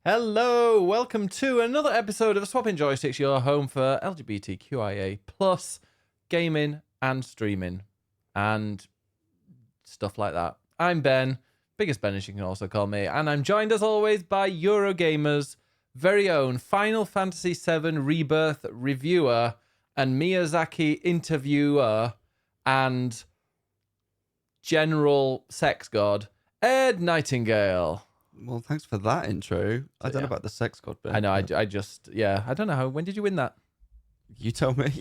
Hello, welcome to another episode of Swapping Joysticks, your home for LGBTQIA plus gaming and streaming and stuff like that. I'm Ben, biggest Ben as you can also call me, and I'm joined as always by Eurogamer's very own Final Fantasy VII Rebirth reviewer and Miyazaki interviewer and general sex god, Ed Nightingale. Well, thanks for that intro. I don't know about the sex god bit. I know, I just, I don't know when did you win that? You tell me.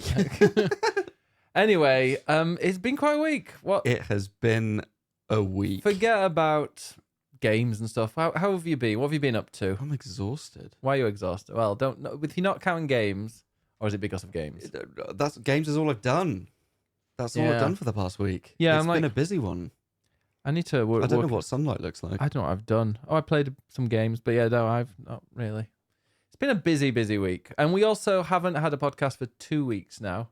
Anyway, it's been quite a week. What? It has been a week. Forget about games and stuff. How have you been? What have you been up to? I'm exhausted. Why are you exhausted? Well, if you're not counting games, or is it because of games? Games is all I've done. That's all I've done for the past week. Yeah, it's been a busy one. I need to work. I don't know what sunlight looks like. I don't know what I've done. Oh, I played some games, but yeah, no, I've not really. It's been a busy week. And we also haven't had a podcast for 2 weeks now.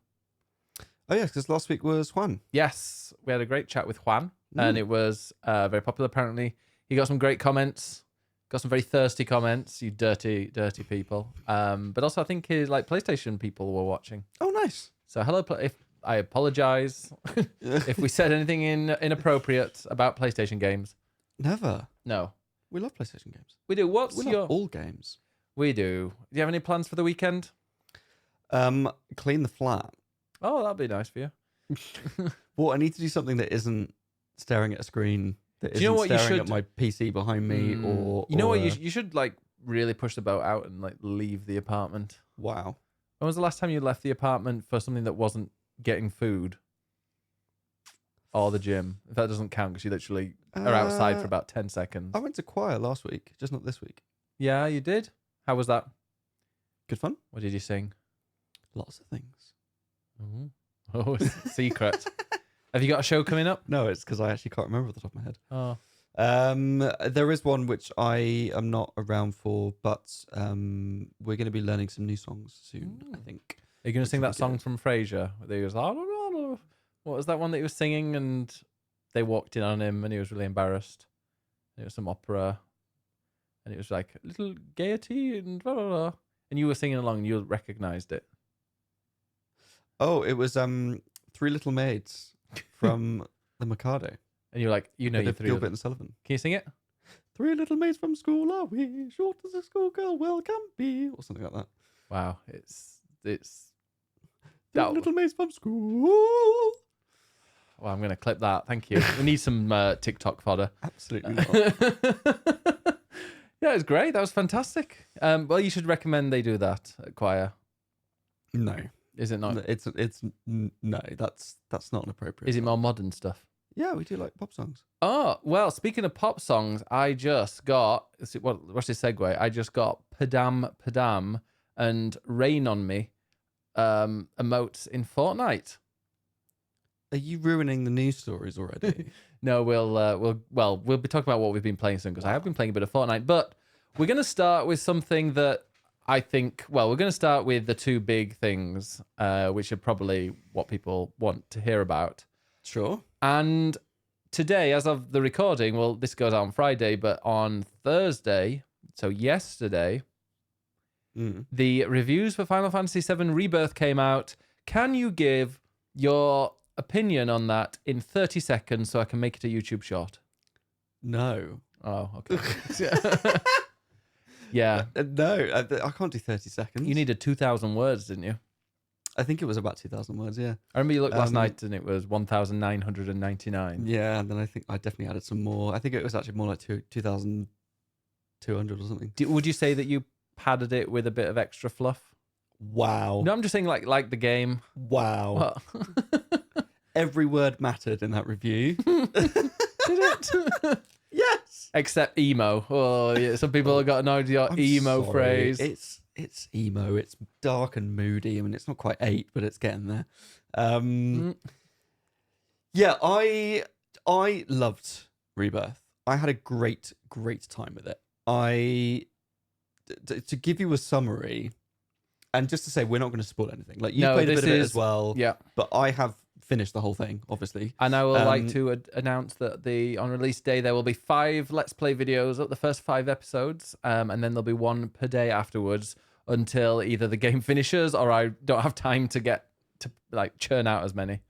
Oh, yes, because last week was Juan. Yes, we had a great chat with Juan, and it was very popular. Apparently, he got some great comments, got some very thirsty comments, you dirty people. But also, I think his PlayStation people were watching. Oh, nice. So hello, if I apologize if we said anything inappropriate about PlayStation games. Never. No, We love PlayStation games. we do. We love all games. We do. Do you have any plans for the weekend? Clean the flat. Oh, that'd be nice for you. Well, I need to do something that isn't staring at a screen, that you know isn't what you staring should- at my PC behind me, or... You know what? or, You should really push the boat out and leave the apartment. Wow. When was the last time you left the apartment for something that wasn't getting food or the gym? If that doesn't count, because you literally are outside for about 10 seconds. I went to choir last week, just not this week. Yeah, you did. How was that? Good fun. What did you sing? Lots of things. Oh, it's a secret. Have you got a show coming up? No, it's because I actually can't remember off the top of my head. Oh, There is one which I am not around for, but we're going to be learning some new songs soon, I think. are you going to sing that Which song would be from Frasier? Where he was like, what was that one that he was singing and they walked in on him and he was really embarrassed? It was some opera and it was like little gaiety and blah, blah, blah. And you were singing along and you recognized it. Oh, it was Three Little Maids from the Mikado. And you're like, you know, Bit you of three. Gilbert and Sullivan. Can you sing it? Three little maids from school are we, short as a schoolgirl well can be, or something like that. Wow, it's. Three that- little maids from school. Well, I'm going to clip that. Thank you. We need some TikTok fodder. Absolutely not. Yeah, it was great. That was fantastic. Well, you should recommend they do that at choir. No. Is it not? No, that's not an appropriate. Is it song. more modern stuff? Yeah, we do like pop songs. Oh, well, speaking of pop songs, I just got, what's this segue? I just got Padam Padam and Rain on Me emotes in Fortnite. Are you ruining the news stories already? No, we'll be talking about what we've been playing soon because I have been playing a bit of Fortnite, but we're going to start with something that I think, we're going to start with the two big things, which are probably what people want to hear about. Sure. And today, as of the recording, well, this goes out on Friday, but on Thursday, so yesterday, the reviews for Final Fantasy VII Rebirth came out. Can you give your opinion on that in 30 seconds so I can make it a YouTube short? No. Oh, okay. Yeah. No, I can't do 30 seconds. You needed 2,000 words, didn't you? I think it was about 2,000 words, yeah. I remember you looked last night and it was 1,999. Yeah, and then I think I definitely added some more. I think it was actually more like 2,200 or something. Would you say that you padded it with a bit of extra fluff? Wow. No, I'm just saying like the game. Wow. What? Every word mattered in that review. Did it? Yes. Except emo. Oh, yeah. Some people have got annoyed with your I'm emo sorry. phrase. It's emo. It's dark and moody. I mean, it's not quite 8, but it's getting there. Yeah, I loved Rebirth. I had a great time with it. To give you a summary, and just to say, we're not going to spoil anything. Like you played a bit of it as well. Yeah. But I have finish the whole thing, obviously. And I would like to announce that on release day there will be 5 Let's Play videos up the first 5 episodes, and then there'll be 1 per day afterwards until either the game finishes or I don't have time to get to like churn out as many.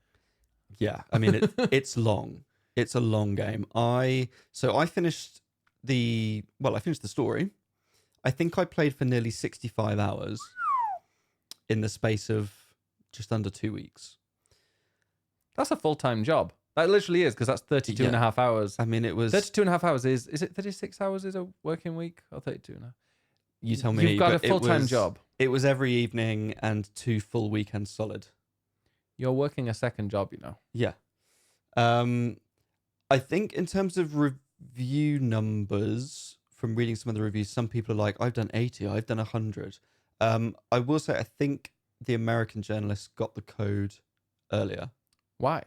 Yeah, I mean it's long. It's a long game. I finished the story. I think I played for nearly 65 hours in the space of just under 2 weeks. That's a full-time job. That literally is, because that's 32 and a half hours. I mean, it was 32 and a half hours is it 36 hours is a working week or 32 and a half? You tell me. You've got a full-time job. It was every evening and 2 full weekends solid. You're working a second job, you know. Yeah. I think in terms of review numbers, from reading some of the reviews, some people are like, I've done 80, I've done 100. I will say, I think the American journalists got the code earlier. Why?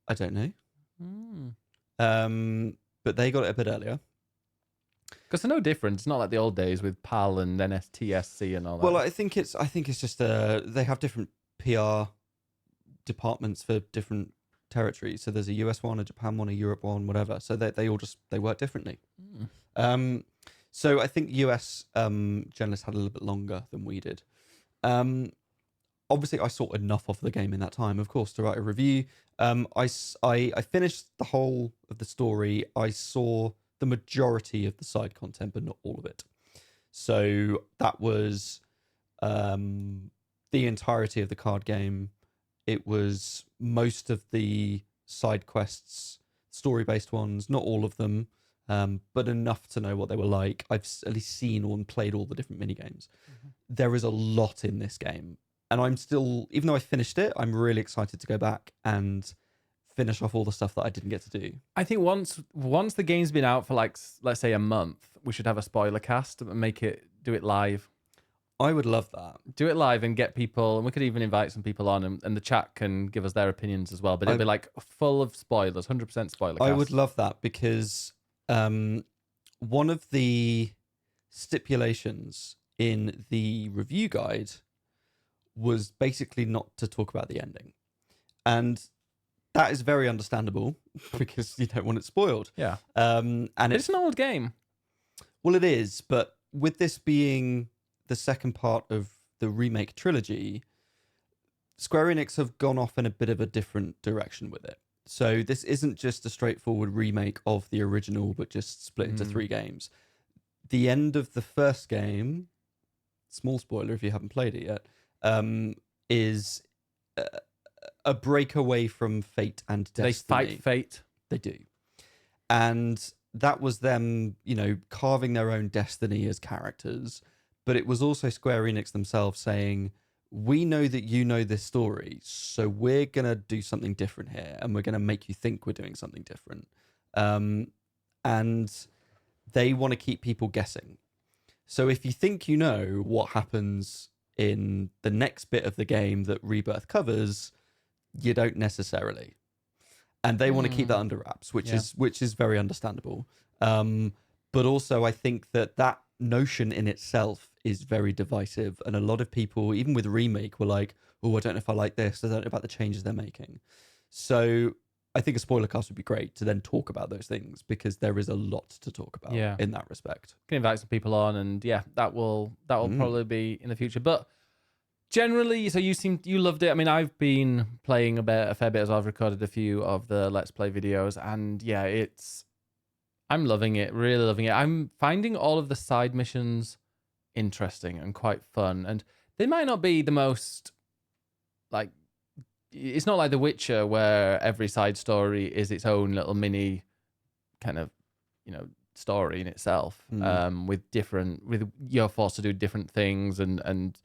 I don't know. But they got it a bit earlier. Because they're no different. It's not like the old days with PAL and NSTSC and all that. Well, I think it's just they have different PR departments for different territories. So there's a US one, a Japan one, a Europe one, whatever. So they all they work differently. So I think US journalists had a little bit longer than we did. Obviously, I saw enough of the game in that time, of course, to write a review. I finished the whole of the story. I saw the majority of the side content, but not all of it. So that was the entirety of the card game. It was most of the side quests, story-based ones, not all of them, but enough to know what they were like. I've at least seen and played all the different minigames. Mm-hmm. There is a lot in this game. And I'm still, even though I finished it, I'm really excited to go back and finish off all the stuff that I didn't get to do. I think once the game's been out for like, let's say a month, we should have a spoiler cast and do it live. I would love that. Do it live and get people, and we could even invite some people on, and the chat can give us their opinions as well. But it'll be like full of spoilers, 100% spoiler cast. I would love that because one of the stipulations in the review guide was basically not to talk about the ending. And that is very understandable because you don't want it spoiled. Yeah. And it's an old game. Well, it is, but with this being the second part of the remake trilogy, Square Enix have gone off in a bit of a different direction with it. So this isn't just a straightforward remake of the original, but just split into 3 games. The end of the first game, small spoiler if you haven't played it yet, is a breakaway from fate and destiny. They fight fate. They do. And that was them, carving their own destiny as characters. But it was also Square Enix themselves saying, we know that you know this story, so we're going to do something different here, and we're going to make you think we're doing something different. And they want to keep people guessing. So if you think you know what happens in the next bit of the game that Rebirth covers, you don't necessarily. And they want to keep that under wraps, which is very understandable. But also I think that notion in itself is very divisive. And a lot of people, even with Remake, were like, oh, I don't know if I like this. I don't know about the changes they're making. So I think a spoiler cast would be great to then talk about those things because there is a lot to talk about in that respect. Can invite some people on, and that will probably be in the future. But generally, so you loved it. I mean, I've been playing a fair bit as I've recorded a few of the Let's Play videos, and I'm loving it, really loving it. I'm finding all of the side missions interesting and quite fun, and they might not be the most it's not like The Witcher where every side story is its own little mini kind of, story in itself. With you're forced to do different things and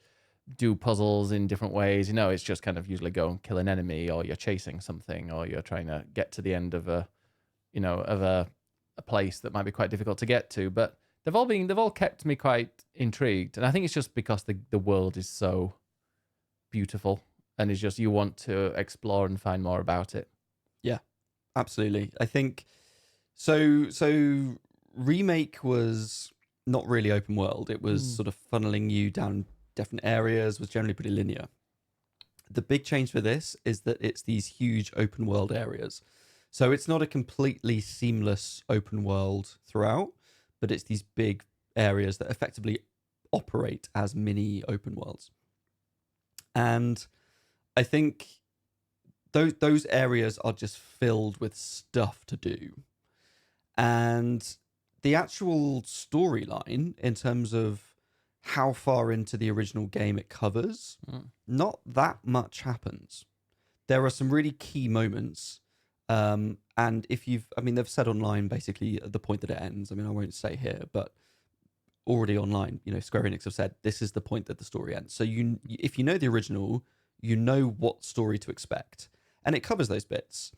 do puzzles in different ways. It's just kind of usually go and kill an enemy, or you're chasing something, or you're trying to get to the end of a place that might be quite difficult to get to. But they've all kept me quite intrigued, and I think it's just because the world is so beautiful. And it's just you want to explore and find more about it. Yeah, absolutely. I think so. Remake was not really open world. It was sort of funneling you down different areas. Was generally pretty linear. the big change for this is that it's these huge open world areas. So it's not a completely seamless open world throughout, but it's these big areas that effectively operate as mini open worlds. And I think those areas are just filled with stuff to do. And the actual storyline, in terms of how far into the original game it covers, not that much happens. There are some really key moments. And if they've said online basically at the point that it ends. I mean, I won't say here, but already online, Square Enix have said this is the point that the story ends. So if you know the original, you know what story to expect. And it covers those bits.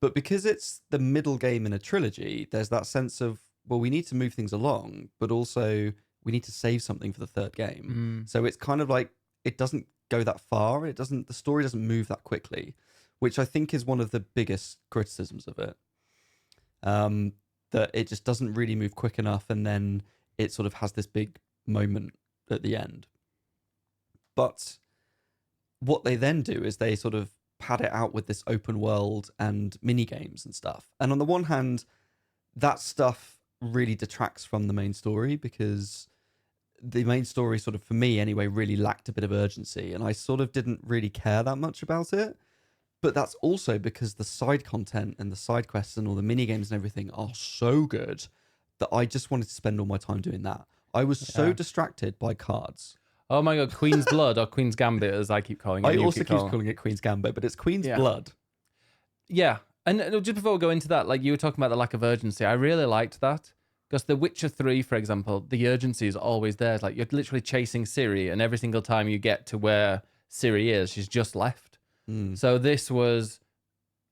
But because it's the middle game in a trilogy, there's that sense of, well, we need to move things along, but also we need to save something for the third game. So it's kind of like it doesn't go that far. The story doesn't move that quickly, which I think is one of the biggest criticisms of it. That it just doesn't really move quick enough, and then it sort of has this big moment at the end. But what they then do is they sort of pad it out with this open world and mini games and stuff. And on the one hand, that stuff really detracts from the main story, because the main story sort of, for me anyway, really lacked a bit of urgency, and I sort of didn't really care that much about it. But that's also because the side content and the side quests and all the mini games and everything are so good that I just wanted to spend all my time doing that. I was so distracted by cards. Oh my god, Queen's Blood, or Queen's Gambit as I keep calling it. I also keep calling it Queen's Gambit, but it's Queen's Blood. Yeah. And just before we go into that, like you were talking about the lack of urgency, I really liked that. Because The Witcher 3, for example, the urgency is always there. It's like you're literally chasing Ciri, and every single time you get to where Ciri is, she's just left. So this was,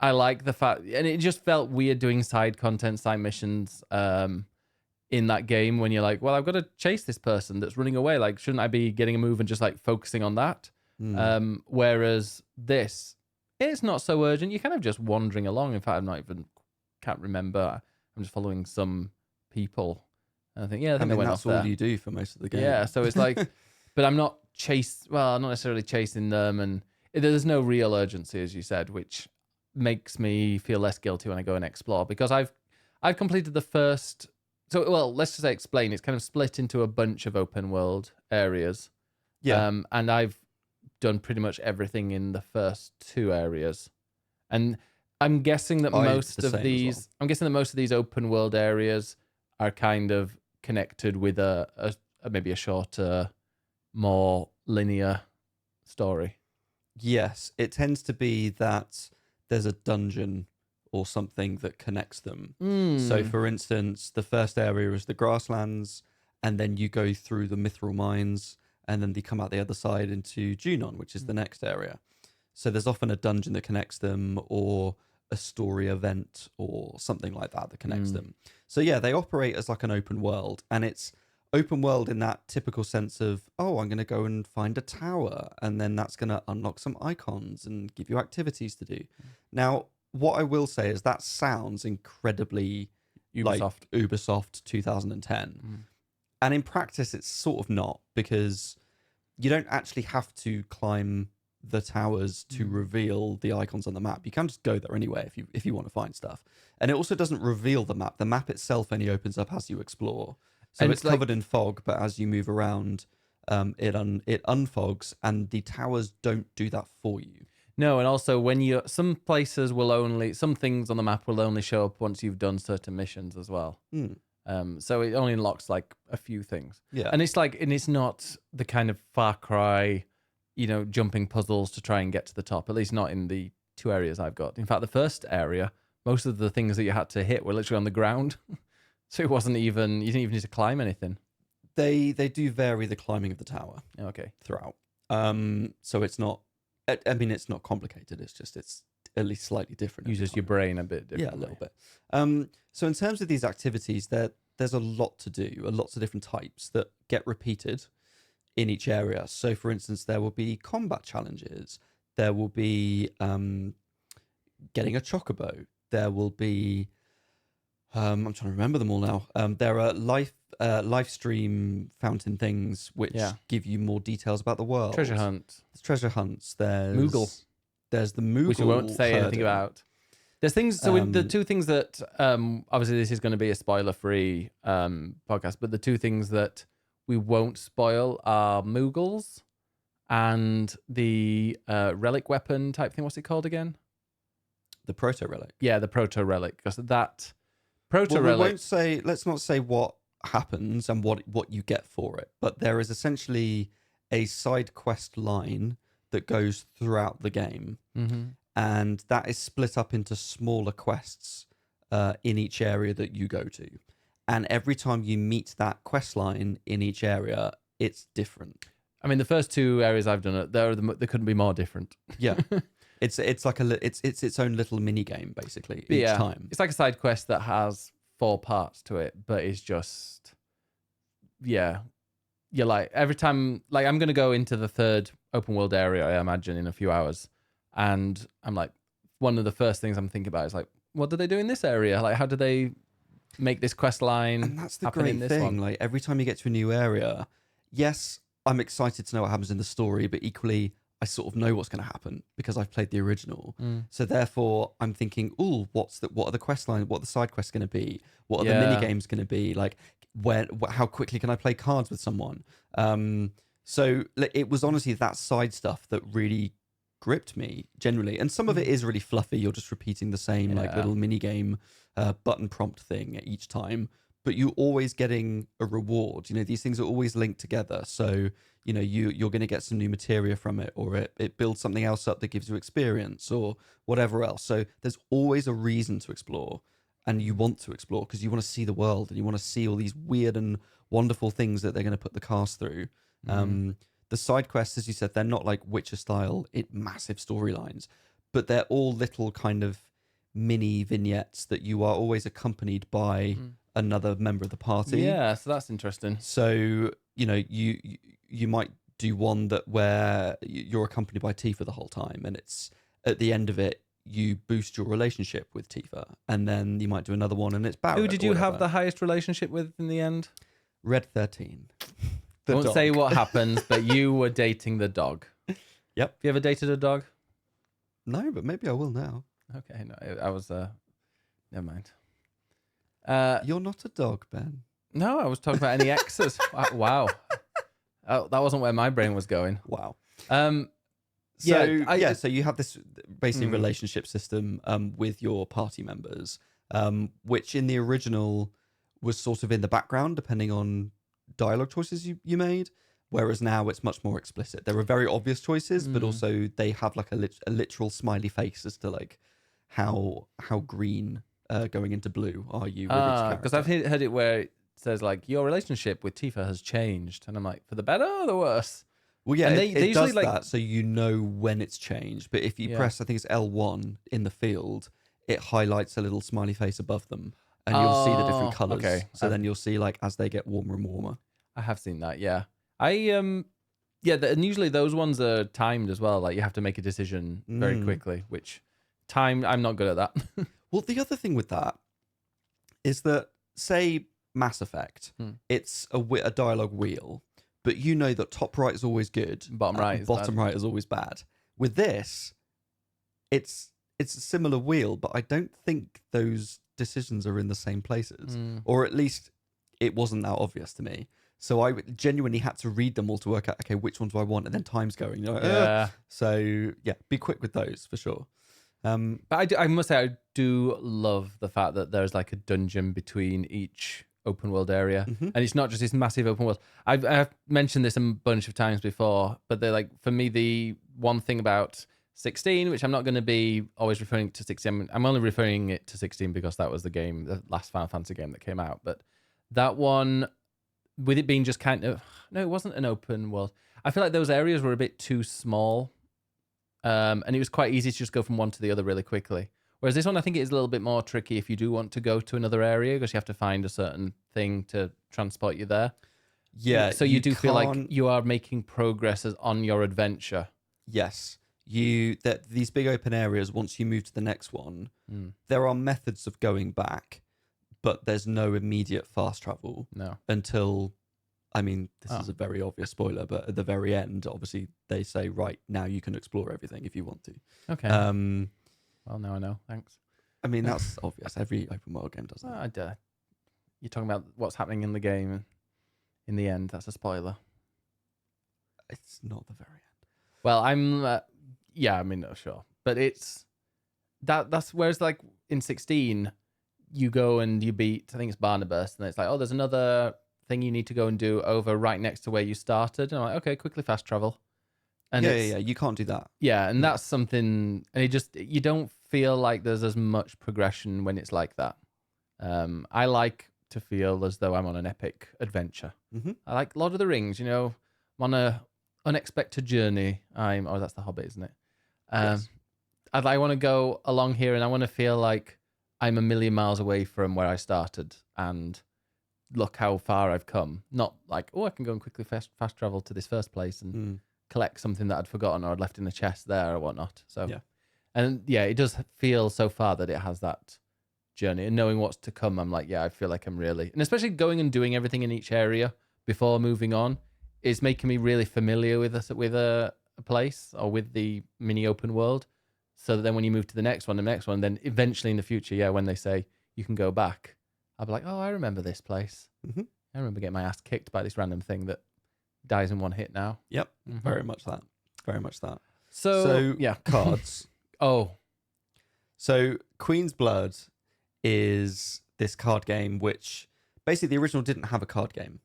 I like the fact, and it just felt weird doing side content, side missions in that game when you're like, well, I've got to chase this person that's running away. Like, shouldn't I be getting a move and just like focusing on that? Whereas this, it's not so urgent. You're kind of just wandering along. In fact, can't remember. I'm just following some people. And I think, I think that's all you do for most of the game. Yeah, so it's like, but I'm not not necessarily chasing them, and there's no real urgency, as you said, which makes me feel less guilty when I go and explore, because I've completed the first. So, well, let's just explain. It's kind of split into a bunch of open world areas. Yeah. And I've done pretty much everything in the first two areas. And I'm guessing that most of these open world areas are kind of connected with a maybe a shorter, more linear story. Yes, it tends to be that there's a dungeon or something that connects them. So, for instance, the first area is the grasslands, and then you go through the mithril mines, and then they come out the other side into Junon, which is the next area. So there's often a dungeon that connects them, or a story event, or something like that connects them. So yeah, they operate as like an open world, and it's open world in that typical sense of, oh, I'm going to go and find a tower, and then that's going to unlock some icons and give you activities to do. Now, what I will say is that sounds incredibly Ubisoft. Like Ubisoft 2010. And in practice, it's sort of not, because you don't actually have to climb the towers to reveal the icons on the map. You can just go there anyway if you want to find stuff. And it also doesn't reveal the map. The map itself only opens up as you explore. So it's covered in fog, but as you move around, it unfogs, and the towers don't do that for you. No, and also some things on the map will only show up once you've done certain missions as well. So it only unlocks like a few things. Yeah. And it's not the kind of Far Cry, jumping puzzles to try and get to the top, at least not in the two areas I've got. In fact, the first area, most of the things that you had to hit were literally on the ground. So you didn't even need to climb anything. They do vary the climbing of the tower. Okay. Throughout. So it's not, it's not complicated. It's at least slightly different. Uses your brain a bit differently. Yeah, a little bit. So in terms of these activities, there's a lot to do, lots of different types that get repeated in each area. So for instance, there will be combat challenges. There will be getting a chocobo. There will be, I'm trying to remember them all now. There are live stream fountain things which Yeah. give you more details about the world. Treasure hunt, There's treasure hunts. There's Moogle. There's the Moogle, which we won't say anything herding. about. There's things. So the two things that obviously this is going to be a spoiler-free podcast, but the two things that we won't spoil are Moogles and the relic weapon type thing. What's it called again? The proto relic. Yeah, the proto relic. Because that proto Well, relic. we won't say. Let's not say what happens and what you get for it. But there is essentially a side quest line that goes throughout the game, and that is split up into smaller quests in each area that you go to. And every time you meet that quest line in each area, it's different. I mean, the first two areas I've done it, they couldn't be more different. Yeah. It's like it's its own little mini game basically each time. It's like a side quest that has 4 parts to it, but it's just you're like every time like I'm gonna go into the third open world area, I imagine, in a few hours, and I'm like one of the first things I'm thinking about is like, what do they do in this area? Like, how do they make this quest line? And that's the happen in great this thing. one? Like every time you get to a new area, yes, I'm excited to know what happens in the story, but equally I sort of know what's going to happen because I've played the original. So therefore, I'm thinking, "Ooh, what are the quest lines? What are the side quests going to be? What are the mini games going to be? Like, how quickly can I play cards with someone?" So it was honestly that side stuff that really gripped me generally, and some of it is really fluffy. You're just repeating the same like little mini game button prompt thing each time, but you're always getting a reward. You know, these things are always linked together, so you know you're going to get some new materia from it, or it builds something else up that gives you experience or whatever else. So there's always a reason to explore, and you want to explore because you want to see the world and you want to see all these weird and wonderful things that they're going to put the cast through. The side quests, as you said, they're not like Witcher style, massive storylines, but they're all little kind of mini vignettes that you are always accompanied by another member of the party. Yeah, so that's interesting. So you know, you might do one where you're accompanied by Tifa the whole time, and it's at the end of it you boost your relationship with Tifa, and then you might do another one, and it's Barrett. Who did you have the highest relationship with in the end? Red 13. I won't say what happens, but you were dating the dog. Yep. Have you ever dated a dog? No, but maybe I will now. Okay, no, I was. Never mind. You're not a dog, Ben. No, I was talking about any exes. Wow. Oh, that wasn't where my brain was going. Wow. So you have this basically relationship system with your party members, which in the original was sort of in the background depending on dialogue choices you made, whereas now it's much more explicit. There are very obvious choices, but also they have like a literal smiley face as to like how green going into blue are you with each character. Because I've heard it where it says like your relationship with Tifa has changed, and I'm like, for the better or the worse? Well, yeah, and it usually does like that, so you know when it's changed. But if you press, I think it's L1 in the field, it highlights a little smiley face above them, and you'll see the different colors. Okay. So then you'll see like as they get warmer and warmer. I have seen that. Yeah, and usually those ones are timed as well. Like you have to make a decision very quickly, which I'm not good at that. Well, the other thing with that is that, say, Mass Effect, it's a dialogue wheel, but you know that top right is always good, Bottom right is bottom bad. right is always bad. With this, it's a similar wheel, but I don't think those decisions are in the same places, or at least it wasn't that obvious to me. So I genuinely had to read them all to work out, okay, which ones do I want, and then time's going. You know, Yeah. So yeah, be quick with those for sure. But I must say, I do love the fact that there's like a dungeon between each open world area, and it's not just this massive open world. I've mentioned this a bunch of times before, but they're like, for me, the one thing about 16, which I'm not going to be always referring to 16. I'm only referring it to 16 because that was the last Final Fantasy game that came out. But that one, with it being just kind of, no, it wasn't an open world. I feel like those areas were a bit too small. And it was quite easy to just go from one to the other really quickly. Whereas this one, I think it is a little bit more tricky if you do want to go to another area because you have to find a certain thing to transport you there. Yeah. So you do feel like you are making progress on your adventure. Yes. These big open areas, once you move to the next one, there are methods of going back, but there's no immediate fast travel No. until, I mean, this Oh. is a very obvious spoiler, but at the very end, obviously, they say, right, now you can explore everything if you want to. Okay. Well, now I know. Thanks. I mean, that's obvious. Every open world game does that. You're talking about what's happening in the game in the end. That's a spoiler. It's not the very end. Well, I'm... yeah, I mean, no, sure. But it's... That's whereas, like, in 16, you go and you beat, I think it's Barnabas, and it's like, oh, there's another thing you need to go and do over right next to where you started. And I'm like, okay, quickly fast travel. And Yeah. You can't do that. Yeah, and that's something... And you don't feel like there's as much progression when it's like that. I like to feel as though I'm on an epic adventure. Mm-hmm. I like Lord of the Rings, you know, I'm on a unexpected journey. Oh, that's the Hobbit, isn't it? Yes. I want to go along here and I want to feel like I'm a million miles away from where I started and look how far I've come. Not like, oh, I can go and quickly fast travel to this first place and collect something that I'd forgotten or I'd left in a chest there or whatnot. So, yeah. And yeah, it does feel so far that it has that journey, and knowing what's to come, I'm like, yeah, I feel like I'm really, and especially going and doing everything in each area before moving on is making me really familiar with a place or with the mini open world, so that then when you move to the next one, then eventually in the future, yeah, when they say you can go back, I'll be like, oh, I remember this place. Mm-hmm. I remember getting my ass kicked by this random thing that dies in one hit now. Yep. Very much that. Very much that. So yeah, cards. So Queen's Blood is this card game which basically the original didn't have a card game.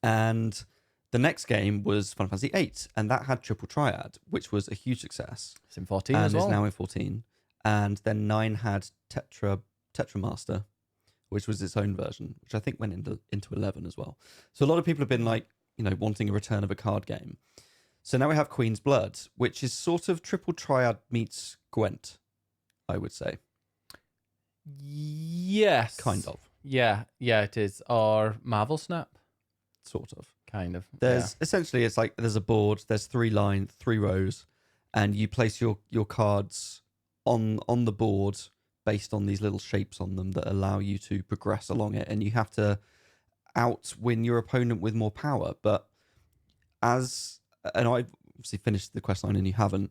And the next game was Final Fantasy VIII, and that had Triple Triad, which was a huge success. It's in 14 and as well. is now in 14. And then 9 had Tetramaster, which was its own version, which I think went into 11 as well. So a lot of people have been like, you know, wanting a return of a card game. So now we have Queen's Blood, which is sort of Triple Triad meets Gwent, I would say. Yes. Kind of. Yeah, it is. Or Marvel Snap. Sort of. Kind of. There's essentially, it's like there's a board, there's 3 rows, and you place your cards on the board based on these little shapes on them that allow you to progress along it, and you have to outwin your opponent with more power. But and I've obviously finished the quest line and you haven't,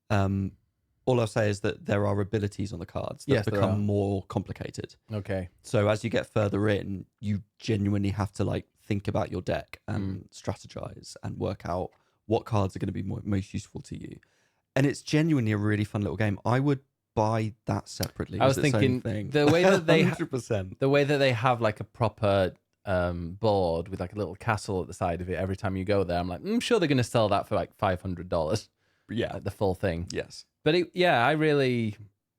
all I'll say is that there are abilities on the cards that become more complicated. Okay. So as you get further in, you genuinely have to like think about your deck and strategize and work out what cards are going to be most useful to you. And it's genuinely a really fun little game. I would buy that separately. I was thinking the way that they 100%. The way that they have like a proper board with like a little castle at the side of it every time you go there, I'm like, I'm sure they're going to sell that for like $500. Yeah, like the full thing. Yes. But I really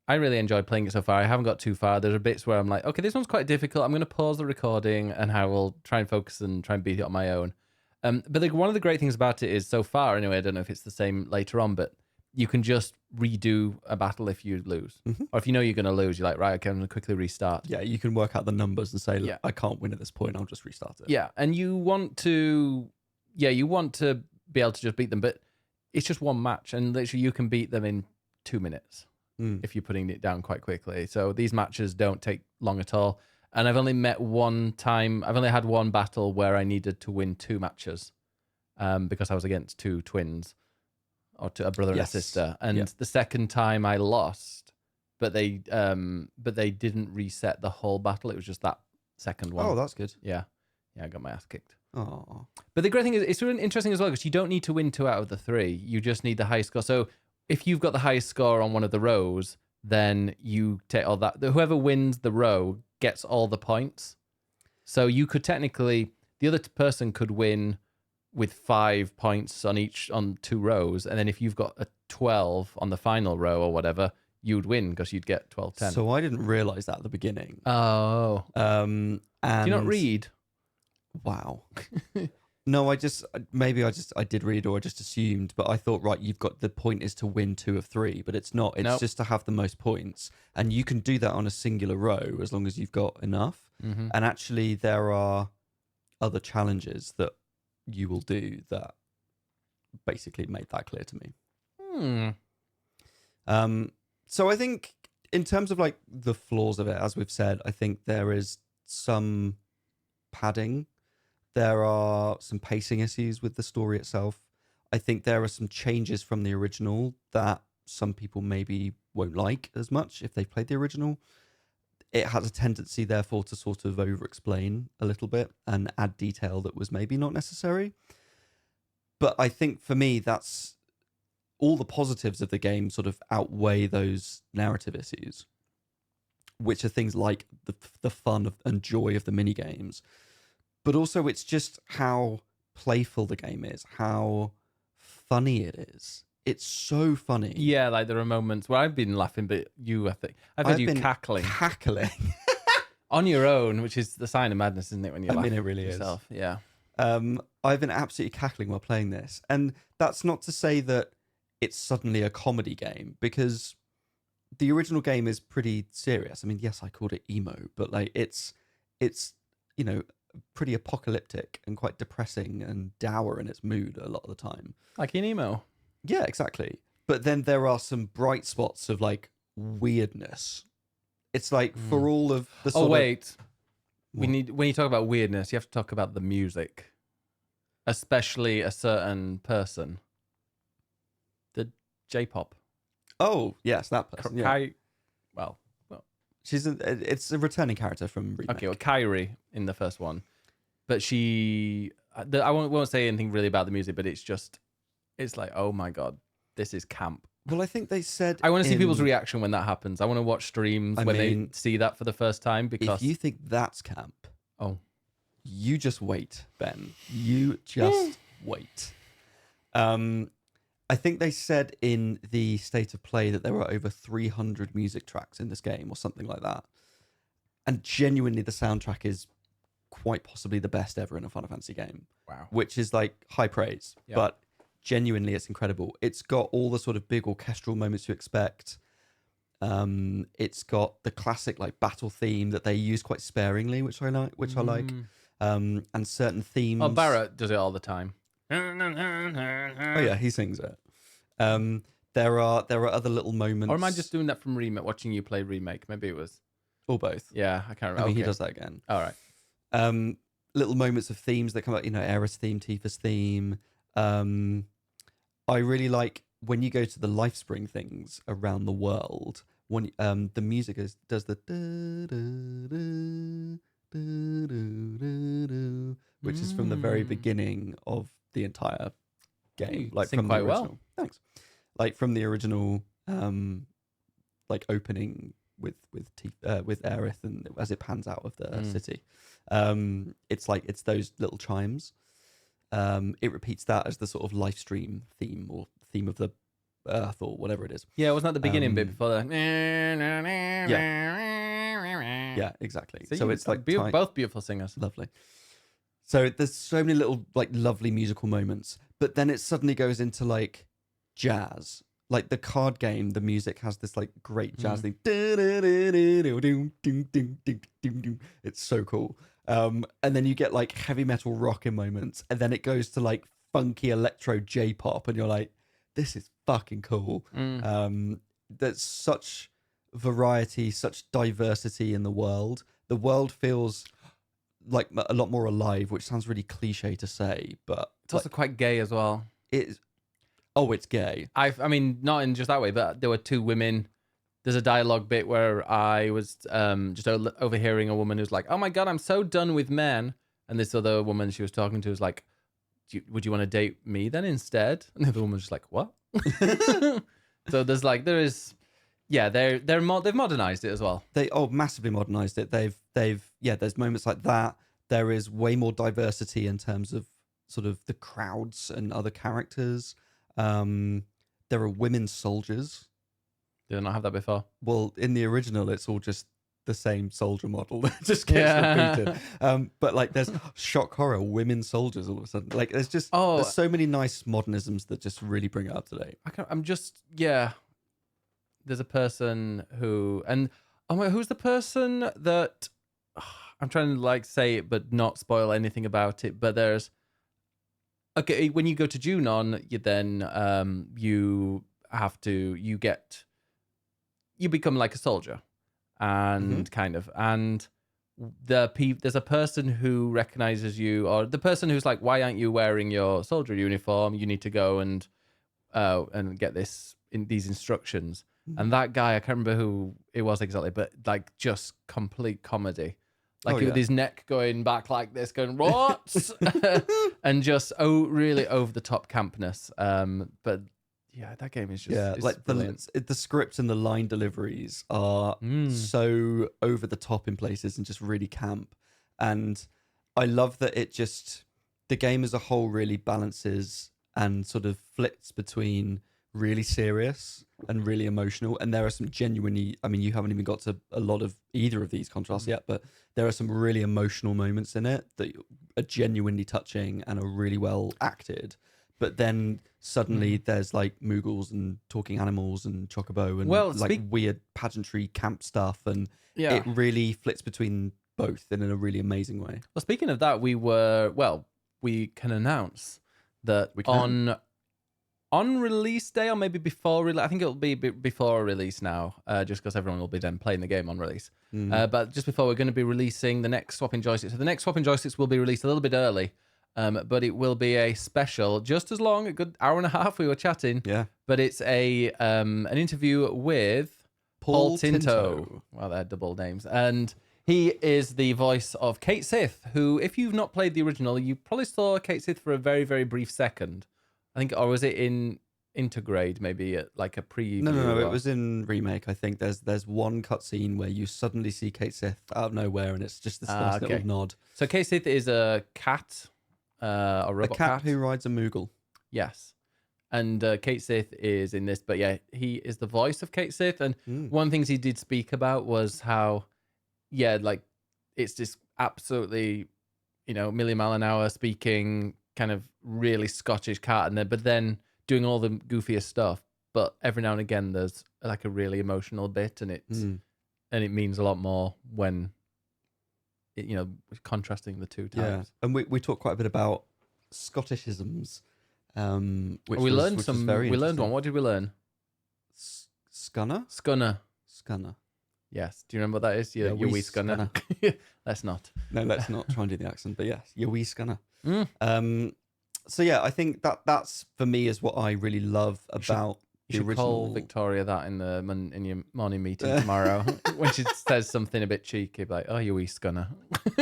enjoyed playing it so far. I haven't got too far. There's bits where I'm like, okay, this one's quite difficult. I'm going to pause the recording and I will try and focus and try and beat it on my own. But one of the great things about it is so far, anyway, I don't know if it's the same later on, but you can just redo a battle if you lose. Mm-hmm. Or if you know you're going to lose, you're like, right, okay, I'm going to quickly restart. Yeah, you can work out the numbers and say, look, I can't win at this point. I'll just restart it. Yeah, and you want to be able to just beat them, but it's just one match, and literally you can beat them in 2 minutes if you're putting it down quite quickly. So these matches don't take long at all. And I've only had one battle where I needed to win 2 matches because I was against 2 twins, or a brother and a sister. And the second time I lost, but they didn't reset the whole battle. It was just that second one. Oh, that's good. Yeah, I got my ass kicked. Oh. But the great thing is, it's really interesting as well, because you don't need to win 2 out of the 3. You just need the highest score. So if you've got the highest score on one of the rows, then you take all that. Whoever wins the row gets all the points. So you could technically, the other person could win with 5 points on 2 rows, and then if you've got a 12 on the final row or whatever, you'd win because you'd get 12-10. So I didn't realize that at the beginning. Oh. And do you not read? Wow. No, I did read, or I just assumed, but I thought, right, the point is to win 2 of 3, but it's not. It's just to have the most points. And you can do that on a singular row as long as you've got enough. Mm-hmm. And actually there are other challenges that you will do that basically made that clear to me. So I think in terms of like the flaws of it, as we've said, I think there is some padding. There are some pacing issues with the story itself. I think there are some changes from the original that some people maybe won't like as much if they've played the original. It has a tendency, therefore, to sort of over-explain a little bit and add detail that was maybe not necessary. But I think for me, that's all the positives of the game sort of outweigh those narrative issues, which are things like the fun and joy of the mini games, but also it's just how playful the game is, how funny it is. It's so funny. Yeah, like there are moments where I've been laughing, but I think I've heard you cackling on your own, which is the sign of madness, isn't it? When you laugh it really yourself. is. Yeah. I've been absolutely cackling while playing this, and that's not to say that it's suddenly a comedy game, because the original game is pretty serious. I mean, yes, I called it emo, but like it's pretty apocalyptic and quite depressing and dour in its mood a lot of the time. Like in emo. Yeah, exactly. But then there are some bright spots of like weirdness. It's like for all of the sort of... when you talk about weirdness, you have to talk about the music, especially a certain person. The J-pop. Oh yes, that person. Well, it's a returning character from Remake. Okay, well, Kairi in the first one, but I won't say anything really about the music, but it's like, oh my god, this is camp. Well, I think they said I want to see people's reaction when that happens. I want to watch streams they see that for the first time, because if you think that's camp, you just wait, Ben. You just wait. I think they said in the state of play that there were over 300 music tracks in this game or something like that. And genuinely, the soundtrack is quite possibly the best ever in a Final Fantasy game. Wow. Which is like high praise. Yeah. But genuinely, it's incredible. It's got all the sort of big orchestral moments you expect. It's got the classic like battle theme that they use quite sparingly, which I like. And certain themes. Oh, Barrett does it all the time. Oh yeah, he sings it. There are other little moments. Or am I just doing that from Remake? Watching you play Remake? Maybe it was. Or both. Yeah, I can't remember. I mean, he does that again. All right. Little moments of themes that come out. Aerith's theme, Tifa's theme. I really like when you go to the Lifespring things around the world. When the music does the which is from the very beginning of the entire game, like sing from quite the original. well. Thanks. Like from the original, like opening with Aerith, and as it pans out of the city, it's those little chimes. It repeats that as the sort of live stream theme or theme of the Earth or whatever it is. Yeah, wasn't that the beginning bit before the? Yeah, exactly. See, so it's like both beautiful singers. Lovely. So there's so many little like lovely musical moments, but then it suddenly goes into like jazz. Like the card game, the music has this like great jazz thing. It's so cool. And then you get like heavy metal rock in moments, and then it goes to like funky electro J-pop, and you're like, this is fucking cool. There's such variety, such diversity in the world. The world feels like a lot more alive, which sounds really cliche to say, but it's also quite gay as well. It's gay. I mean, not in just that way, but there were two women. There's a dialogue bit where I was just overhearing a woman who's like, "Oh my god, I'm so done with men," and this other woman she was talking to was like, "Would you want to date me then instead?" And the other woman's just like, "What?" So they've modernized it as well. They massively modernized it. There's moments like that. There is way more diversity in terms of sort of the crowds and other characters. There are women soldiers. Did I not have that before? Well, in the original, it's all just the same soldier model that just gets repeated. But like, there's shock horror, women soldiers all of a sudden. Like, there's so many nice modernisms that just really bring it up to date. There's a person who, and who's the person that I'm trying to like say it but not spoil anything about it. But there's when you go to Junon, you then you get you become like a soldier, and there's a person who recognizes you, or the person who's like, why aren't you wearing your soldier uniform? You need to go and get these instructions. And that guy, I can't remember who it was exactly, but like just complete comedy. Like with his neck going back like this, going, what? And just, really over the top campness. But yeah, that game is just like the script and the line deliveries are so over the top in places and just really camp. And I love that the game as a whole really balances and sort of flips between really serious and really emotional. And there are some genuinely, I mean, you haven't even got to a lot of either of these contrasts yet, but there are some really emotional moments in it that are genuinely touching and are really well acted. But then suddenly there's like Moogles and talking animals and Chocobo and weird pageantry camp stuff. And it really flits between both in a really amazing way. Well, speaking of that, we can announce that on release day, or maybe before release, I think it'll be before release now, just because everyone will be then playing the game on release. But just before, we're going to be releasing the next Swapping Joysticks. So the next Swapping Joysticks will be released a little bit early, but it will be a special, just as long, a good hour and a half. We were chatting, but it's an interview with Paul Tinto. Well, they're double names, and he is the voice of Kate Sith, who, if you've not played the original, you probably saw Kate Sith for a very, very brief second. I think, or was it in Intergrade, maybe like a preview? No, it was in Remake. I think there's one cutscene where you suddenly see Kate Sith out of nowhere, and it's just this nice little nod. So Kate Sith is a cat, a robot cat who rides a Moogle. Yes, and Kate Sith is in this, but yeah, he is the voice of Kate Sith. And one of the things he did speak about was how, like it's this absolutely, million mile an hour speaking, kind of really Scottish cat, but then doing all the goofiest stuff. But every now and again, there's like a really emotional bit, and it means a lot more when contrasting the two types. And we talked quite a bit about Scottishisms. Which we learned very we learned one. What did we learn? Scunner. Yes. Do you remember what that is? Your wee scunner. Let's not. No, let's not try and do the accent. But yes, your wee scunner. So yeah, I think that's for me is what I really love about the original. Call Victoria that in your morning meeting tomorrow when she says something a bit cheeky, like, "Oh, you wee scunner."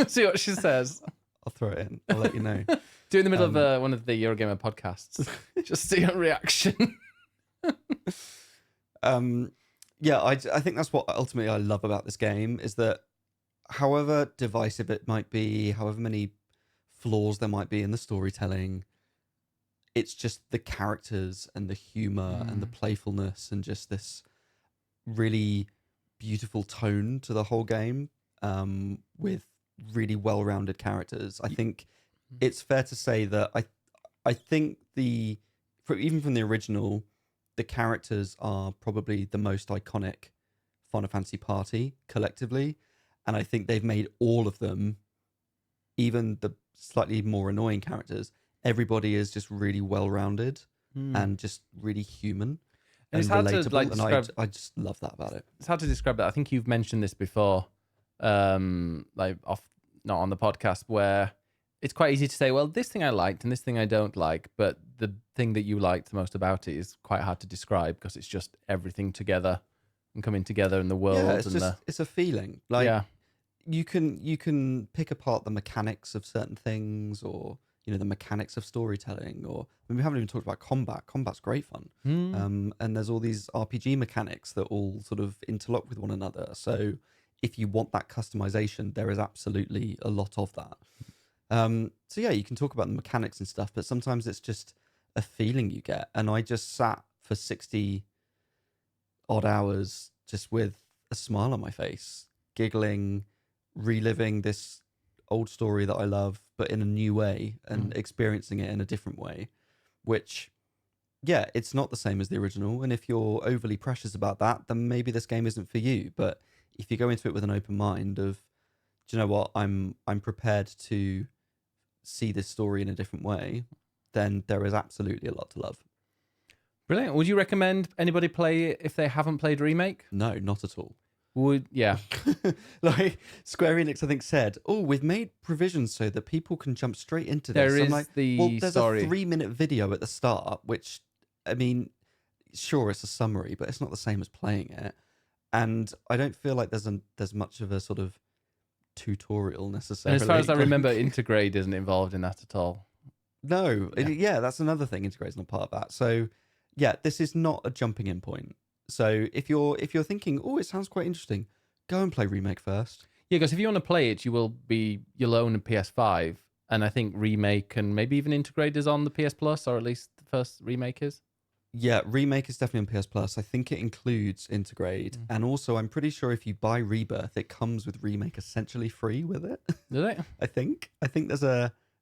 See what she says. I'll throw it in. I'll let you know. Do in the middle of one of the Eurogamer podcasts. Just see your reaction. I think that's what ultimately I love about this game is that however divisive it might be, however many flaws there might be in the storytelling, it's just the characters and the humor and the playfulness and just this really beautiful tone to the whole game, with really well-rounded characters. I think it's fair to say that I think even from the original, the characters are probably the most iconic Final Fantasy party collectively, and I think they've made all of them, even the slightly more annoying characters, everybody is just really well-rounded and just really human and it's hard relatable, to and I just love that about it. It's hard to describe that. I think you've mentioned this before, not on the podcast, where it's quite easy to say, well, this thing I liked and this thing I don't like, but the thing that you liked the most about it is quite hard to describe because it's just everything together and coming together in the world. Yeah, it's a feeling. Like you can pick apart the mechanics of certain things, or the mechanics of storytelling, or we haven't even talked about combat. Combat's great fun. And there's all these RPG mechanics that all sort of interlock with one another. So if you want that customization, there is absolutely a lot of that. So yeah, you can talk about the mechanics and stuff, but sometimes it's just a feeling you get. And I just sat for 60 odd hours just with a smile on my face, giggling, reliving this old story that I love, but in a new way, and experiencing it in a different way, which, yeah, it's not the same as the original. And if you're overly precious about that, then maybe this game isn't for you. But if you go into it with an open mind of, do you know what, I'm prepared to see this story in a different way, then there is absolutely a lot to love. Brilliant. Would you recommend anybody play it if they haven't played Remake? No, not at all. Yeah. Like Square Enix, I think, said, "Oh, we've made provisions so that people can jump straight into this." There I'm is like, the well, there's story. a 3-minute video at the start, which, I mean, sure, it's a summary, but it's not the same as playing it. And I don't feel like there's much of a sort of tutorial And necessarily. as far as I Like, remember, Intergrade isn't involved in that at all. no, Yeah. yeah, that's another thing. Integrate's not part of that. So, yeah, this is not a jumping in point. So if you're thinking, oh, it sounds quite interesting, go and play Remake first. Yeah, because if you want to play it, you'll own a PS5, and I think Remake and maybe even Intergrade is on the PS Plus, or at least the first Remake is. Yeah, Remake is definitely on PS Plus. I think it includes Intergrade, and also I'm pretty sure if you buy Rebirth, it comes with Remake essentially free with it. Does it? I think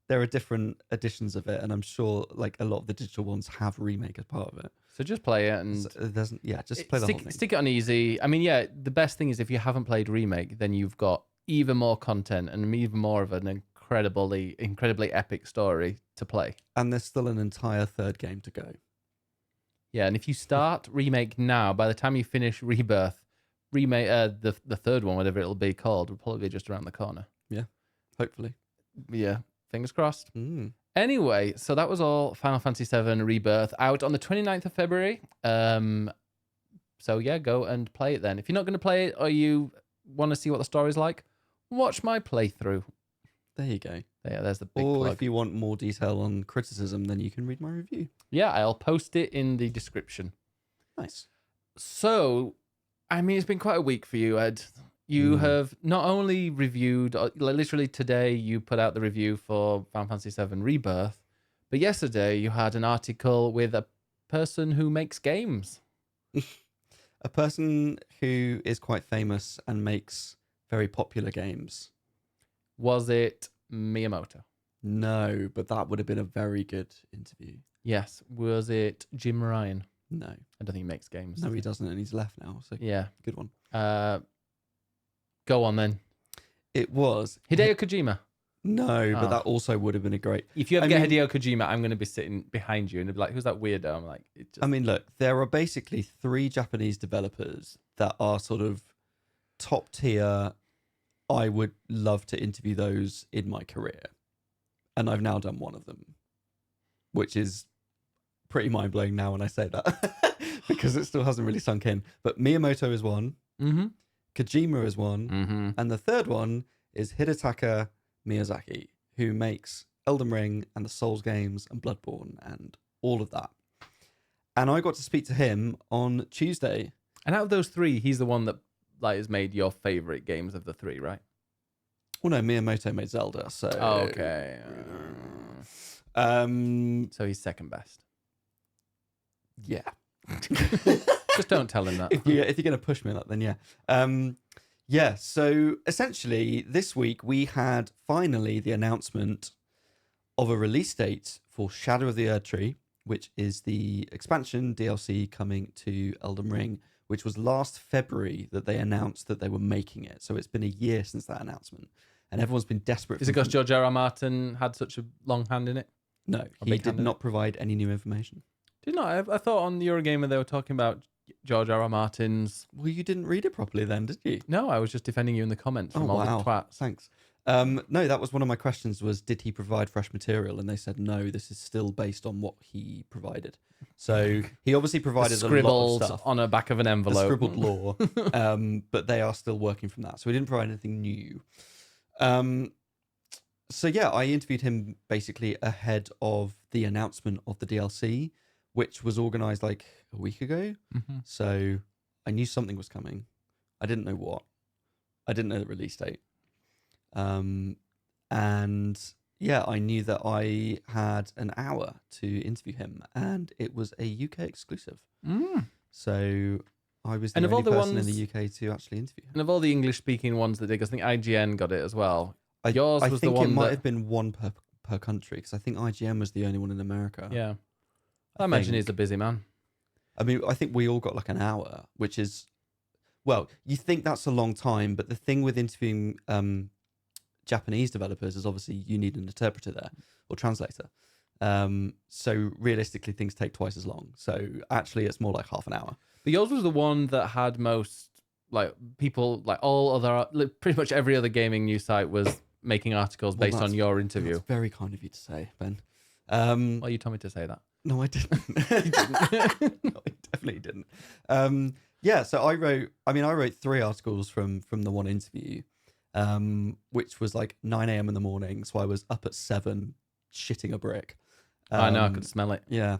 there are different editions of it, and I'm sure like a lot of the digital ones have Remake as part of it. So just play it and So just play the whole thing. stick it on easy. I mean, yeah, the best thing is if you haven't played Remake, then you've got even more content and even more of an incredibly epic story to play. And there's still an entire third game to go. Yeah, and if you start Remake now, by the time you finish Rebirth, Remake the third one, whatever it'll be called, will probably be just around the corner. Yeah, hopefully. Yeah, fingers crossed. Mm. Anyway, so that was all Final Fantasy VII Rebirth out on the 29th of February. So yeah, go and play it then. If you're not going to play it or you want to see what the story's like, watch my playthrough. There you go. Yeah, there's the big Or plug. if you want more detail on criticism, then you can read my review. Yeah, I'll post it in the description. Nice. So, I mean, it's been quite a week for you, Ed. You have not only reviewed, literally today, you put out the review for Final Fantasy VII Rebirth, but yesterday you had an article with a person who makes games. A person who is quite famous and makes very popular games. Was it Miyamoto? No, but that would have been a very good interview. Yes. Was it Jim Ryan? No. I don't think he makes games. No, he doesn't, and he's left now. So Yeah. good one. Go on then. It was Hideo Kojima. No, but Oh. that also would have been a great. If you ever I get mean- Hideo Kojima, I'm going to be sitting behind you and be like, who's that weirdo? I'm like, it just... I mean, look, there are basically 3 Japanese developers that are sort of top tier. I would love to interview those in my career. And I've now done one of them, which is pretty mind blowing now when I say that because it still hasn't really sunk in. But Miyamoto is one, Mm-hmm. Kojima is one, Mm-hmm. and the third one is Hideta Miyazaki, who makes Elden Ring and the Souls games and Bloodborne and all of that. And I got to speak to him on Tuesday. And out of those 3, he's the one that like has made your favorite games of the 3, right? Well, no, Miyamoto made Zelda, so... Oh, okay. So he's second best. Yeah. Just don't tell him that. If you're going to push me on that, then yeah. Yeah, so essentially this week we had finally the announcement of a release date for Shadow of the Erdtree, which is the expansion DLC coming to Elden Ring, which was last February that they announced that they were making it. So it's been a year since that announcement, and everyone's been desperate. Is it because George R. R. Martin had such a long hand in it? No, he did not provide any new information. Did not. I thought on the Eurogamer they were talking about George R. R. Martin's... Well, you didn't read it properly then, did you? No, I was just defending you in the comments from all the twats. Thanks. No, that was one of my questions was, did he provide fresh material? And they said, no, this is still based on what he provided. So he obviously provided a lot Scribbled of stuff. on a back of an The envelope. scribbled lore. But they are still working from that. So he didn't provide anything new. So yeah, I interviewed him basically ahead of the announcement of the DLC, which was organized like a week ago. Mm-hmm. So I knew something was coming. I didn't know what. I didn't know the release date. And yeah, I knew that I had an hour to interview him, and it was a UK exclusive. Mm. So I was the And of all only the person ones- in the UK to actually interview him. And of all the English-speaking ones that did, 'cause I think IGN got it as well. Yours I was the think one it might that- have been one per country, because I think IGN was the only one in America. Yeah. I imagine think. he's a busy man. I mean, I think we all got like an hour, which is, well, you think that's a long time, but the thing with interviewing Japanese developers is obviously you need an interpreter there or translator. So realistically, things take twice as long. So actually, it's more like half an hour. But yours was the one that had most like people, like all other, like, pretty much every other gaming news site was making articles based on your interview. That's very kind of you to say, Ben. Well, you told me to say that. No, I didn't. No, I definitely didn't. Yeah, so I wrote 3 articles from the one interview, which was like 9 a.m. in the morning. So I was up at 7, shitting a brick. I know, I could smell it. Yeah.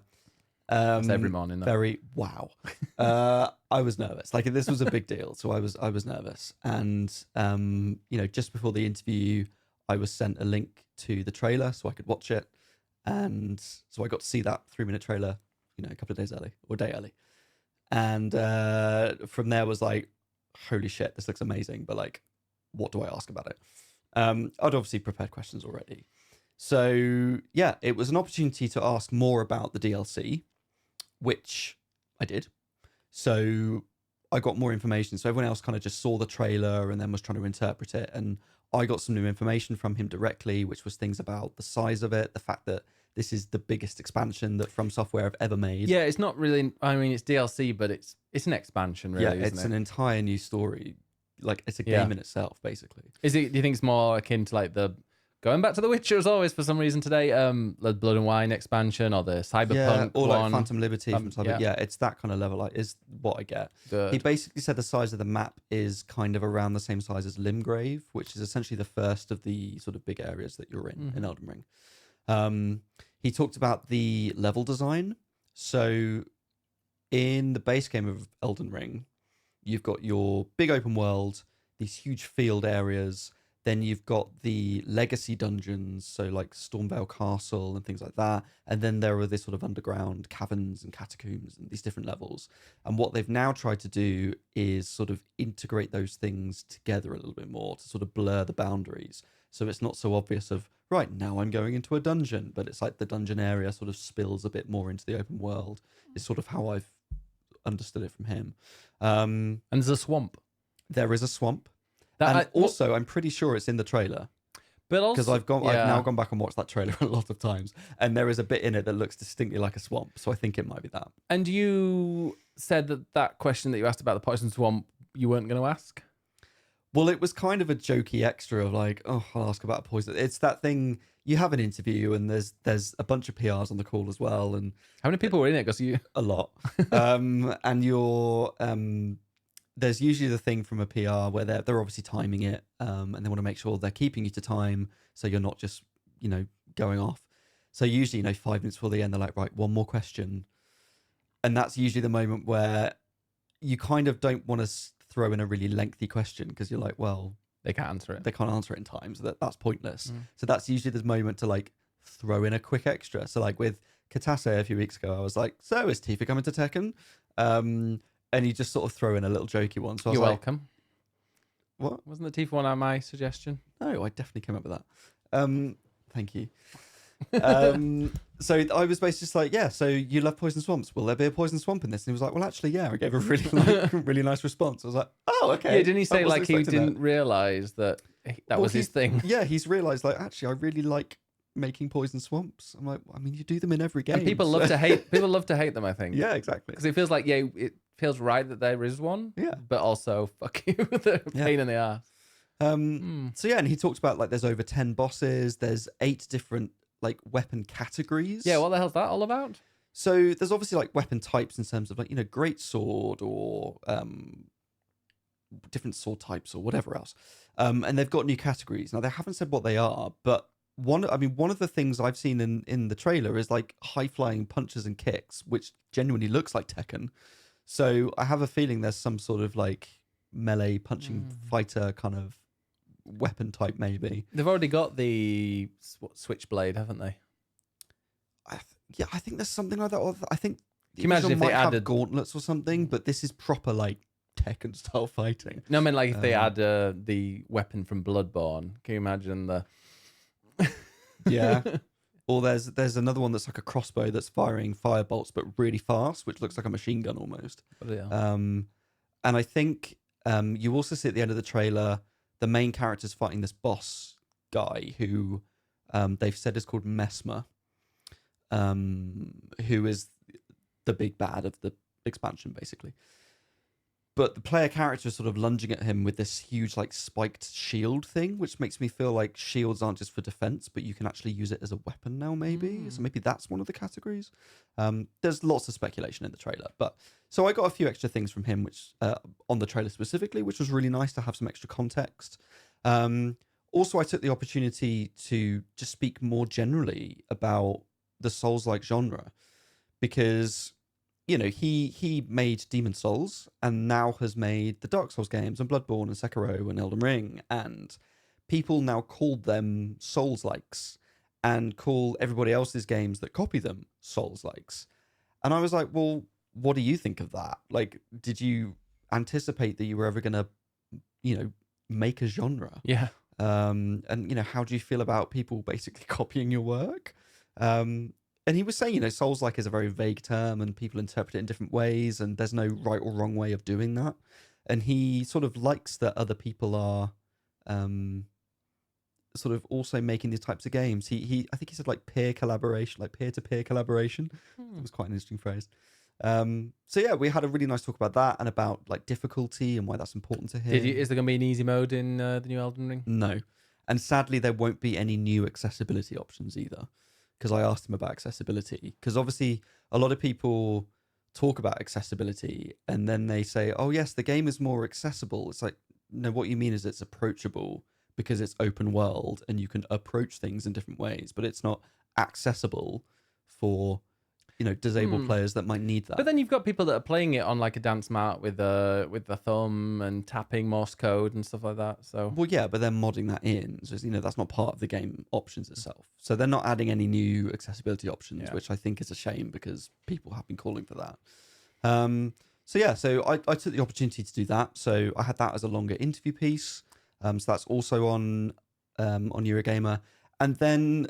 It's every morning, though. Wow. I was nervous. Like, this was a big deal, so I was nervous. And just before the interview, I was sent a link to the trailer so I could watch it, and so I got to see that 3-minute trailer, a couple of days early or a day early. And from there was like, holy shit, this looks amazing, but like, what do I ask about it? I'd obviously prepared questions already. So yeah, it was an opportunity to ask more about the DLC, which I did. So I got more information. So everyone else kind of just saw the trailer and then was trying to interpret it. And I got some new information from him directly, which was things about the size of it, the fact that this is the biggest expansion that From Software have ever made. Yeah, it's not really. I mean, it's DLC, but it's an expansion, really. Yeah, it's an entire new story. Like, it's a game in itself, basically. Is it? Do you think it's more akin to like the going back to The Witcher as always for some reason today? The Blood and Wine expansion or the Cyberpunk or one? like Phantom Liberty from Cyberpunk. Yeah, it's that kind of level. Like, is what I get. Good. He basically said the size of the map is kind of around the same size as Limgrave, which is essentially the first of the sort of big areas that you're in Elden Ring. He talked about the level design. So in the base game of Elden Ring, you've got your big open world, these huge field areas. Then you've got the legacy dungeons, so like Stormvale Castle and things like that. And then there are this sort of underground caverns and catacombs and these different levels. And what they've now tried to do is sort of integrate those things together a little bit more to sort of blur the boundaries. So it's not so obvious of, right, now I'm going into a dungeon, but it's like the dungeon area sort of spills a bit more into the open world, is sort of how I've understood it from him. And there's a swamp. There is a swamp. I'm pretty sure it's in the trailer. But also, because I've now gone back and watched that trailer a lot of times, and there is a bit in it that looks distinctly like a swamp. So I think it might be that. And you said that question that you asked about the poison swamp, you weren't going to ask? Well, it was kind of a jokey extra of like, oh, I'll ask about poison. It's that thing. You have an interview, and there's a bunch of PRs on the call as well. And how many people were in it? Because a lot. And you're there's usually the thing from a PR where they're obviously timing it, and they want to make sure they're keeping you to time, so you're not just going off. So usually 5 minutes before the end, they're like, right, one more question, and that's usually the moment where you kind of don't want to throw in a really lengthy question because you're like, well, they can't answer it. They can't answer it in time, so that's pointless. So that's usually the moment to like throw in a quick extra. So like with Katase a few weeks ago, I was like, so is Tifa coming to Tekken? And you just sort of throw in a little jokey one. So I was You're like, welcome. What? Wasn't the Tifa one my suggestion? No, I definitely came up with that. Thank you. So I was basically just like, yeah, so you love poison swamps. Will there be a poison swamp in this? And he was like, well, actually, yeah. I gave a really really nice response. I was like, oh, okay. Yeah, didn't he say like he didn't realise that was his thing? Yeah, he's realised like, actually, I really like making poison swamps. I'm like, I mean, you do them in every game. And people love to hate them, I think. Yeah, exactly. Because it feels like, it feels right that there is one. Yeah. But also, fuck you, the pain in the ass. So yeah, and he talked about like there's over 10 bosses, there's 8 different like weapon categories. Yeah, what the hell's that all about? So there's obviously like weapon types in terms of like, great sword or different sword types or whatever else. And they've got new categories. Now they haven't said what they are, but one of the things I've seen in the trailer is like high flying punches and kicks, which genuinely looks like Tekken. So I have a feeling there's some sort of like melee punching fighter kind of weapon type, maybe. They've already got the switchblade, haven't they? I think there's something like that. Or I think can you imagine if they added gauntlets or something, but this is proper like Tekken style fighting. No, I mean like if they add the weapon from Bloodborne. Can you imagine the? Yeah. Or there's another one that's like a crossbow that's firing fire bolts but really fast, which looks like a machine gun almost. Yeah. And I think you also see at the end of the trailer the main character's fighting this boss guy who they've said is called Mesmer. who is the big bad of the expansion, basically. But the player character is sort of lunging at him with this huge, like, spiked shield thing, which makes me feel like shields aren't just for defense, but you can actually use it as a weapon now, maybe. So maybe that's one of the categories. There's lots of speculation in the trailer, but so I got a few extra things from him, which on the trailer specifically, which was really nice to have some extra context. Also, I took the opportunity to just speak more generally about the Souls-like genre, because he made Demon Souls and now has made the Dark Souls games and Bloodborne and Sekiro and Elden Ring, and people now call them Souls-likes and call everybody else's games that copy them Souls-likes. And I was like, well, what do you think of that? Like, did you anticipate that you were ever going to, make a genre? Yeah. And, how do you feel about people basically copying your work? And he was saying, Souls-like is a very vague term and people interpret it in different ways and there's no right or wrong way of doing that. And he sort of likes that other people are sort of also making these types of games. I think he said like peer collaboration, like peer-to-peer collaboration. It was quite an interesting phrase. So yeah, we had a really nice talk about that and about like difficulty and why that's important to him. Is there going to be an easy mode in the new Elden Ring? No. And sadly, there won't be any new accessibility options either. Because I asked him about accessibility. Because obviously, a lot of people talk about accessibility and then they say, oh, yes, the game is more accessible. It's like, no, what you mean is it's approachable because it's open world and you can approach things in different ways, but it's not accessible for, disabled players that might need that. But then you've got people that are playing it on like a dance mat with the thumb and tapping Morse code and stuff like that. So well, yeah, but they're modding that in. So that's not part of the game options itself. So they're not adding any new accessibility options, which I think is a shame because people have been calling for that. So I took the opportunity to do that. So I had that as a longer interview piece. So that's also on Eurogamer. And then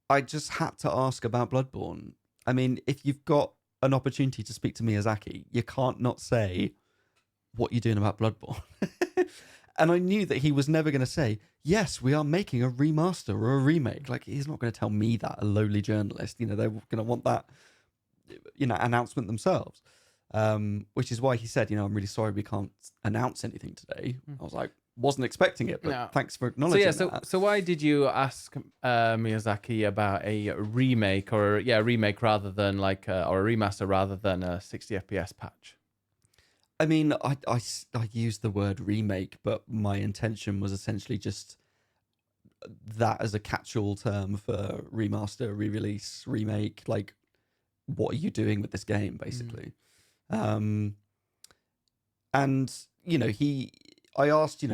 I just had to ask about Bloodborne. I mean, if you've got an opportunity to speak to Miyazaki, you can't not say, what you're doing about Bloodborne. And I knew that he was never going to say, yes, we are making a remaster or a remake. Like, he's not going to tell me that, a lowly journalist. They're going to want that, announcement themselves. Which is why he said, I'm really sorry we can't announce anything today. I was like, wasn't expecting it, but thanks for acknowledging that. So why did you ask Miyazaki about a remake rather than or a remaster rather than a 60 FPS patch? I mean, I used the word remake, but my intention was essentially just that as a catch-all term for remaster, re-release, remake. Like, what are you doing with this game, basically? And I asked,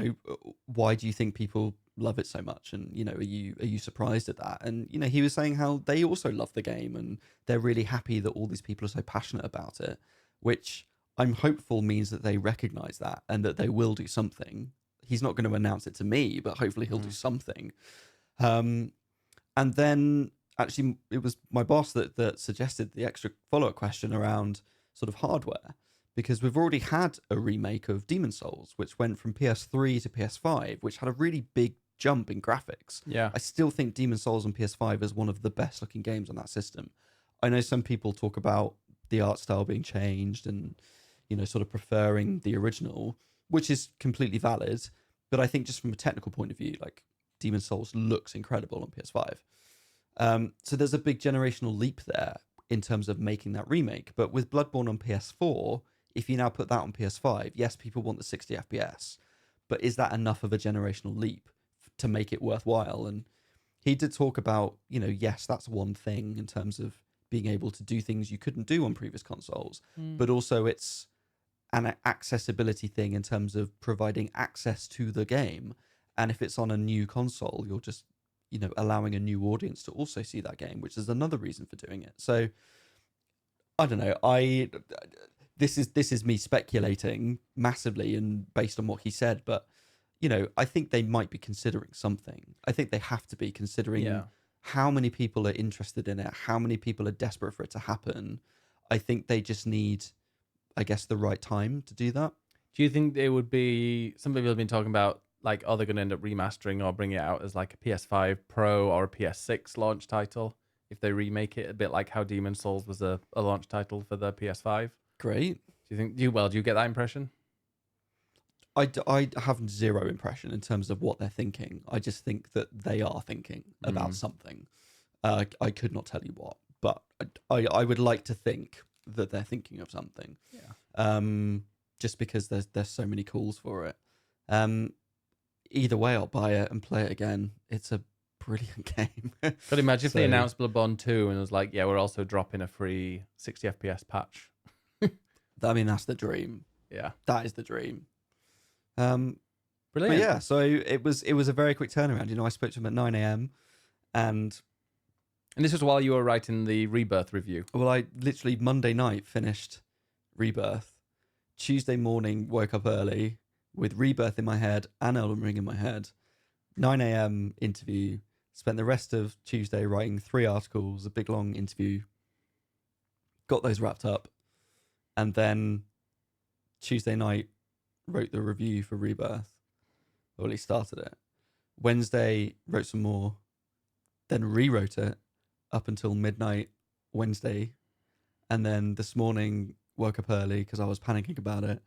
why do you think people love it so much? And, are you surprised at that? And, he was saying how they also love the game and they're really happy that all these people are so passionate about it, which I'm hopeful means that they recognize that and that they will do something. He's not going to announce it to me, but hopefully he'll do something. And then actually it was my boss that suggested the extra follow-up question around sort of hardware. Because we've already had a remake of Demon Souls, which went from PS3 to PS5, which had a really big jump in graphics. Yeah. I still think Demon Souls on PS5 is one of the best looking games on that system. I know some people talk about the art style being changed and, sort of preferring the original, which is completely valid. But I think just from a technical point of view, like Demon Souls looks incredible on PS5. So there's a big generational leap there in terms of making that remake. But with Bloodborne on PS4, if you now put that on PS5, yes, people want the 60 FPS, but is that enough of a generational leap to make it worthwhile? And he did talk about, yes, that's one thing in terms of being able to do things you couldn't do on previous consoles, but also it's an accessibility thing in terms of providing access to the game. And if it's on a new console, you're just, allowing a new audience to also see that game, which is another reason for doing it. So I don't know. This is me speculating massively and based on what he said, but I think they might be considering something. I think they have to be considering how many people are interested in it, how many people are desperate for it to happen. I think they just need, I guess, the right time to do that. Do you think there would be, some people have been talking about like, are they going to end up remastering or bringing it out as like a PS5 Pro or a PS6 launch title? if they remake it a bit like how Demon's Souls was a launch title for the PS5. Great. Do you get that impression? I have zero impression in terms of what they're thinking. I just think that they are thinking about something. I could not tell you what, but I would like to think that they're thinking of something. Yeah. Just because there's so many calls for it. Either way, I'll buy it and play it again. It's a brilliant game. Could imagine if they announced Bloodborne 2 and it was like, yeah, we're also dropping a free 60 FPS patch. I mean, that's the dream. Yeah. That is the dream. Brilliant. But yeah, so it was a very quick turnaround. You know, I spoke to him at 9 a.m. and this was while you were writing the Rebirth review. Well, I literally Monday night finished Rebirth. Tuesday morning, woke up early with Rebirth in my head and Elden Ring in my head. 9 a.m. interview. Spent the rest of Tuesday writing 3 articles, a big long interview. Got those wrapped up. And then Tuesday night, wrote the review for Rebirth. Or at least started it. Wednesday, wrote some more. Then rewrote it up until midnight Wednesday. And then this morning, woke up early because I was panicking about it.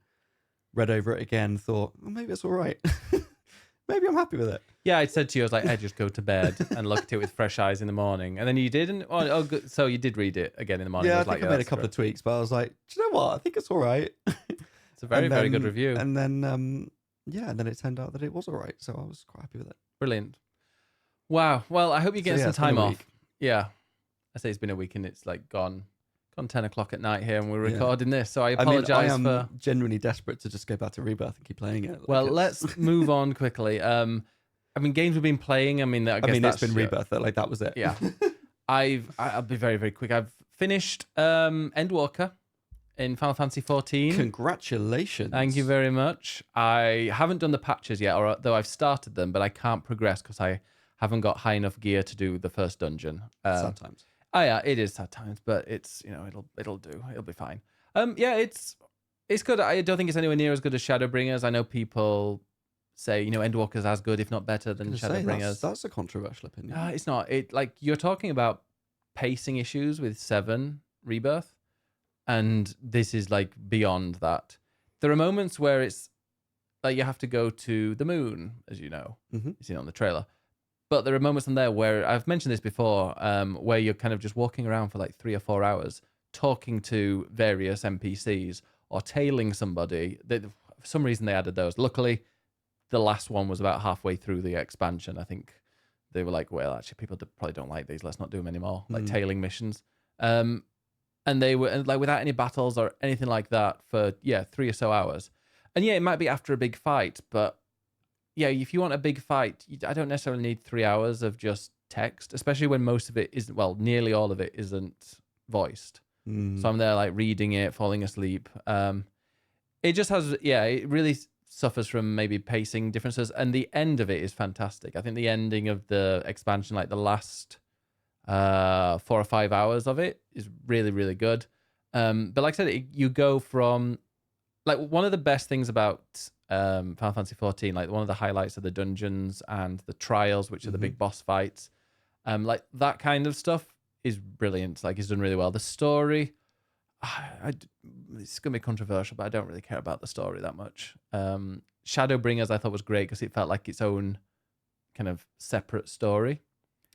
Read over it again, thought, well, maybe it's all right. Maybe I'm happy with it. Yeah, I said to you, I was like, just go to bed and look at it with fresh eyes in the morning. And then you didn't? Oh, good. So you did read it again in the morning. Yeah, I think I made a couple of tweaks, but I was like, do you know what? I think it's all right. It's a very good review. And then, and then it turned out that it was all right. So I was quite happy with it. Brilliant. Wow. Well, I hope you're getting some time off. Week. Yeah. I say it's been a week and it's like gone 10 o'clock at night here and we're recording this. So I apologize I for... genuinely desperate to just go back to Rebirth and keep playing it. Well, let's move on quickly. Games we've been playing. I guess it's been Rebirth. That was it. Yeah. I'll be very, very quick. I've finished Endwalker in Final Fantasy XIV. Congratulations. Thank you very much. I haven't done the patches yet, though I've started them, but I can't progress because I haven't got high enough gear to do the first dungeon. Sometimes. Oh yeah, it is sad times, but it's it'll do. It'll be fine. It's good. I don't think it's anywhere near as good as Shadowbringers. I know people say Endwalker's as good, if not better, than Shadowbringers. That's a controversial opinion. It's not. You're talking about pacing issues with 7 Rebirth, and this is beyond that. There are moments where it's you have to go to the moon, as you know. Mm-hmm. You've seen it on the trailer. But there are moments in there where I've mentioned this before, where you're kind of just walking around for 3 or 4 hours, talking to various NPCs or tailing somebody. For some reason, they added those. Luckily, the last one was about halfway through the expansion. I think they were like, well, actually, people probably don't like these. Let's not do them anymore. Tailing missions. And they were without any battles or anything like that for 3 or so hours. And it might be after a big fight, but if you want a big fight, I don't necessarily need 3 hours of just text, especially when most of it isn't, nearly all of it isn't voiced. So I'm there reading it, falling asleep. It just has, it really suffers from maybe pacing differences. And the end of it is fantastic. I think the ending of the expansion, the last 4 or 5 hours of it is really, really good. But like I said, you go from, one of the best things about Final Fantasy XIV, one of the highlights of the dungeons and the trials, which are the big boss fights, that kind of stuff is brilliant. It's done really well. The story, it's gonna be controversial, but I don't really care about the story that much. Shadowbringers I thought was great because it felt like its own kind of separate story.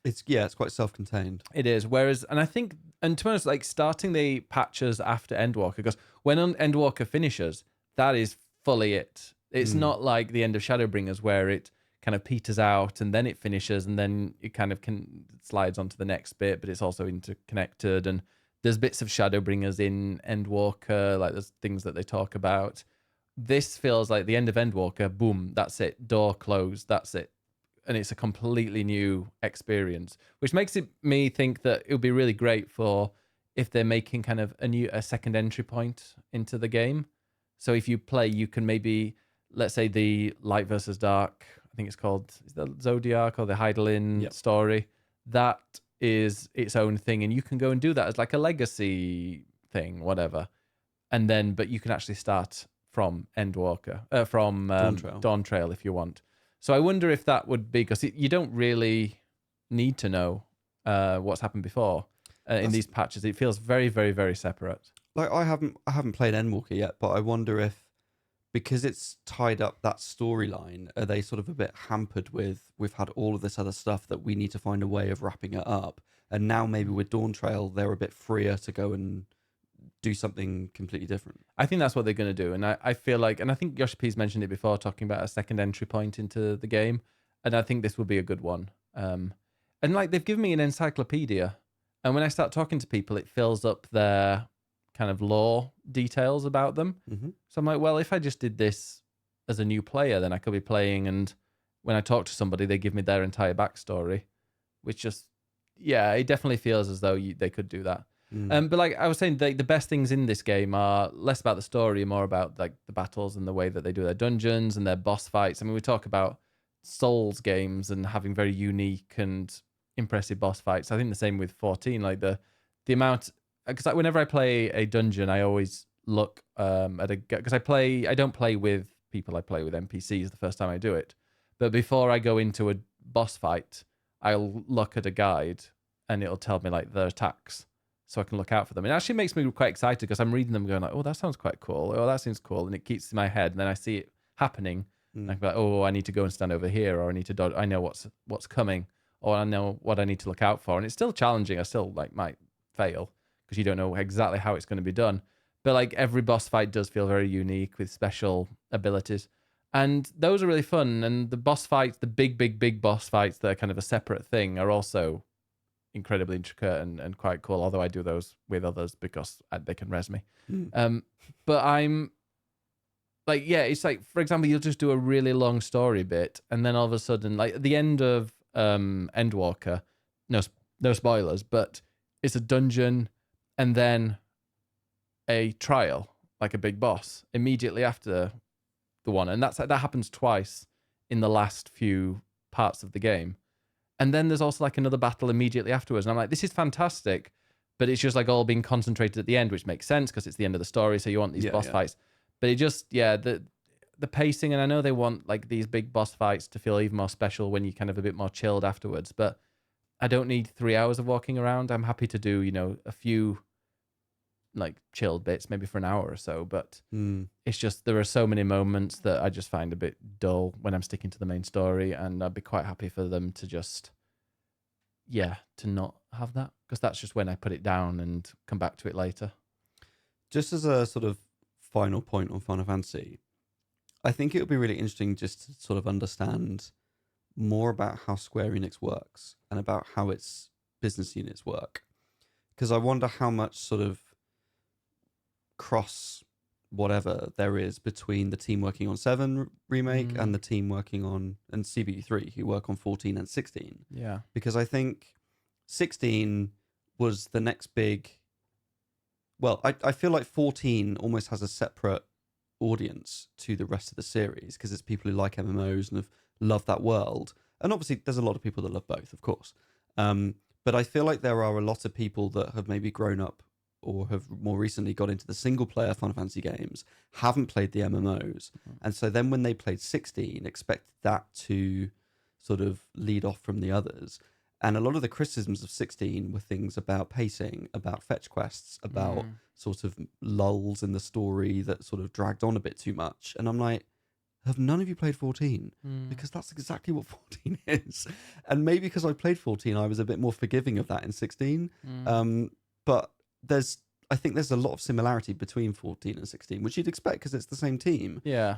It's quite self-contained. It is. Whereas, and I think, and to be honest, starting the patches after Endwalker, because when Endwalker finishes, that is fully it. It's not like the end of Shadowbringers where it kind of peters out and then it finishes and then it kind of slides onto the next bit, but it's also interconnected. And there's bits of Shadowbringers in Endwalker, there's things that they talk about. This feels like the end of Endwalker, boom, that's it. Door closed, that's it. And it's a completely new experience, which makes me think that it would be really great for if they're making kind of a second entry point into the game. So if you play, you can maybe, let's say the Light versus Dark, I think it's called, is that Zodiac or the Heidelin story? That is its own thing. And you can go and do that as a legacy thing, whatever. And then, but you can actually start from Endwalker, from Dawn Trail if you want. So I wonder if that would be, because you don't really need to know what's happened before in these patches. It feels very, very, very separate. Like I haven't played Endwalker yet, but I wonder if, because it's tied up that storyline, are they sort of a bit hampered with, we've had all of this other stuff that we need to find a way of wrapping it up, and now maybe with Dawn Trail they're a bit freer to go and do something completely different. I think that's what they're going to do, and I feel like, and I think Yoshi P's mentioned it before, talking about a second entry point into the game, and I think this will be a good one. And like they've given me an encyclopedia, and when I start talking to people, it fills up their kind of lore details about them. Mm-hmm. So I'm like, well, if I just did this as a new player, then I could be playing, and when I talk to somebody, they give me their entire backstory, which just, yeah, it definitely feels as though they could do that. But like I was saying, the best things in this game are less about the story and more about like the battles and the way that they do their dungeons and their boss fights. I mean, we talk about Souls games and having very unique and impressive boss fights. I think the same with 14, like the amount, because like whenever I play a dungeon, I always look at because I don't play with people, I play with NPCs the first time I do it. But before I go into a boss fight, I'll look at a guide and it'll tell me like their attacks, so I can look out for them. It actually makes me quite excited because I'm reading them going like, oh, that sounds quite cool. Oh, that seems cool. And it keeps in my head. And then I see it happening. And I'm like, oh, I need to go and stand over here, or I need to dodge. I know what's coming, or I know what I need to look out for. And it's still challenging. I still like might fail because you don't know exactly how it's going to be done. But like every boss fight does feel very unique with special abilities. And those are really fun. And the boss fights, the big boss fights that are kind of a separate thing, are also incredibly intricate and quite cool, although I do those with others because they can res me. But I'm like, yeah, it's like, for example, you'll just do a really long story bit, and then all of a sudden, like at the end of Endwalker, no spoilers, but it's a dungeon and then a trial, like a big boss immediately after the one, and that happens twice in the last few parts of the game. And then there's also like another battle immediately afterwards. And I'm like, this is fantastic, but it's just like all being concentrated at the end, which makes sense because it's the end of the story. So you want these boss fights. But it just, the pacing, and I know they want like these big boss fights to feel even more special when you're kind of a bit more chilled afterwards. But I don't need 3 hours of walking around. I'm happy to do, a few like chilled bits, maybe for an hour or so. But it's just, there are so many moments that I just find a bit dull when I'm sticking to the main story, and I'd be quite happy for them to just, to not have that, because that's just when I put it down and come back to it later. Just as a sort of final point on Final Fantasy, I think it would be really interesting just to sort of understand more about how Square Enix works and about how its business units work, because I wonder how much sort of cross whatever there is between the team working on 7 remake and the team working on and CBU3 who work on 14 and 16. Yeah, because I think 16 was the next big. Well, I feel like 14 almost has a separate audience to the rest of the series because it's people who like MMOs and have loved that world, and obviously there's a lot of people that love both, of course. But I feel like there are a lot of people that have maybe grown up or have more recently got into the single-player Final Fantasy games, haven't played the MMOs, and so then when they played 16, expected that to sort of lead off from the others. And a lot of the criticisms of 16 were things about pacing, about fetch quests, about sort of lulls in the story that sort of dragged on a bit too much. And I'm like, have none of you played 14? Because that's exactly what 14 is. And maybe because I played 14, I was a bit more forgiving of that in 16. But I think there's a lot of similarity between 14 and 16, which you'd expect because it's the same team. Yeah.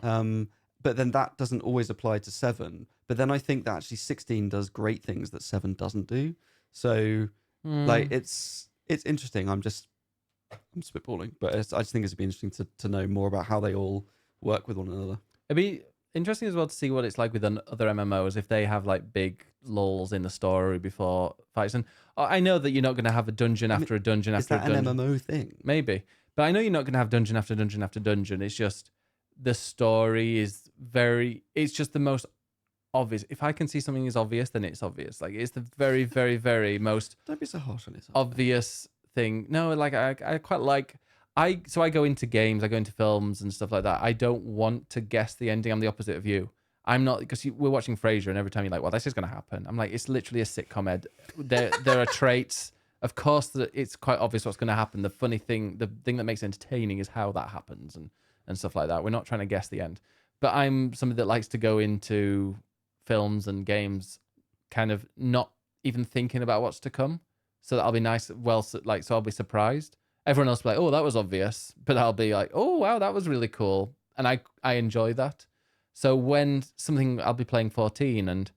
But then that doesn't always apply to 7. But then I think that actually 16 does great things that 7 doesn't do. So like it's interesting. I'm spitballing, but I just think it'd be interesting to know more about how they all work with one another. It'd be interesting as well to see what it's like with other MMOs, if they have like big lulls in the story before fights. And I know that you're not going to have a dungeon after a dungeon after a dungeon. Is that an MMO thing? Maybe. But I know you're not going to have dungeon after dungeon after dungeon. It's just the story is it's just the most obvious. If I can see something is obvious, then it's obvious. Like it's the very, very, very most Don't be so harsh on it. obvious thing. No, like I quite like... So I go into games, I go into films and stuff like that. I don't want to guess the ending. I'm the opposite of you. I'm not, because we're watching Frasier, and every time you're like, well, this is going to happen. I'm like, it's literally a sitcom, Ed. There are traits. Of course, that it's quite obvious what's going to happen. The funny thing, the thing that makes it entertaining is how that happens and stuff like that. We're not trying to guess the end. But I'm somebody that likes to go into films and games kind of not even thinking about what's to come. So that I'll be nice, so I'll be surprised. Everyone else will be like, oh, that was obvious. But I'll be like, oh, wow, that was really cool. And I enjoy that. So when I'll be playing 14 and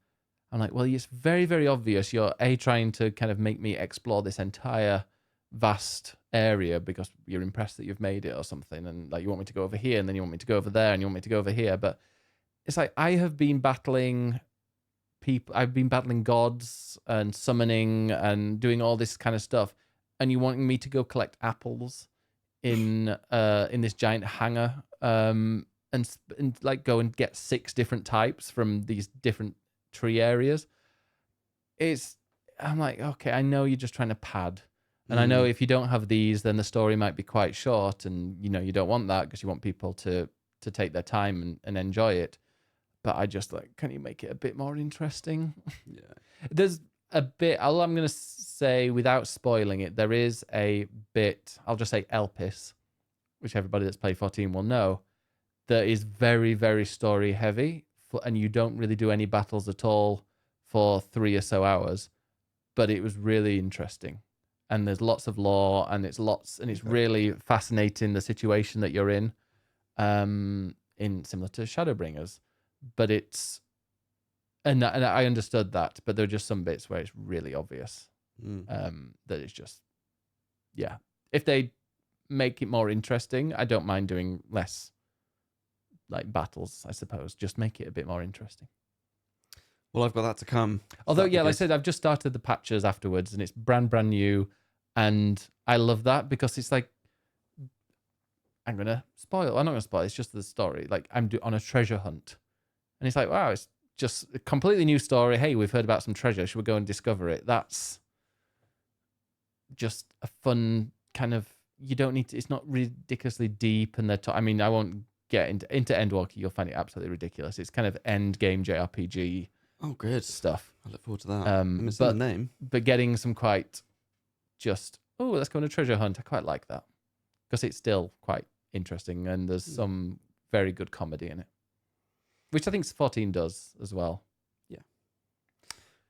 I'm like, well, it's very, very obvious you're trying to kind of make me explore this entire vast area because you're impressed that you've made it or something. And like, you want me to go over here and then you want me to go over there and you want me to go over here. But it's like, I have been battling people. I've been battling gods and summoning and doing all this kind of stuff. And you wanting me to go collect apples in this giant hangar, and like go and get 6 different types from these different tree areas. I'm like, okay, I know you're just trying to pad. And I know if you don't have these, then the story might be quite short, and you don't want that because you want people to take their time and enjoy it. But I just like, can you make it a bit more interesting? Yeah. There's a bit, all I'm going to say without spoiling it, there is a bit, I'll just say Elpis, which everybody that's played 14 will know, that is very, very story heavy, and you don't really do any battles at all for 3 or so hours, but it was really interesting. And there's lots of lore, and it's really fascinating, the situation that you're in similar to Shadowbringers. But and I understood that, but there are just some bits where it's really obvious that it's just, yeah. If they make it more interesting, I don't mind doing less like battles, I suppose. Just make it a bit more interesting. Well, I've got that to come. Although, yeah, like I said, I've just started the patches afterwards, and it's brand new, and I love that because it's like, I'm going to spoil. I'm not going to spoil. It's just the story. Like, I'm on a treasure hunt. And it's like, wow, it's just a completely new story. Hey, we've heard about some treasure. Should we go and discover it? That's just a fun kind of, you don't need to, it's not ridiculously deep. And I mean, I won't get into Endwalker. You'll find it absolutely ridiculous. It's kind of end game JRPG. Oh, good stuff. I look forward to that. I'm the name. But getting some quite just, oh, let's go on a treasure hunt. I quite like that because it's still quite interesting, and there's some very good comedy in it, which I think 14 does as well. Yeah.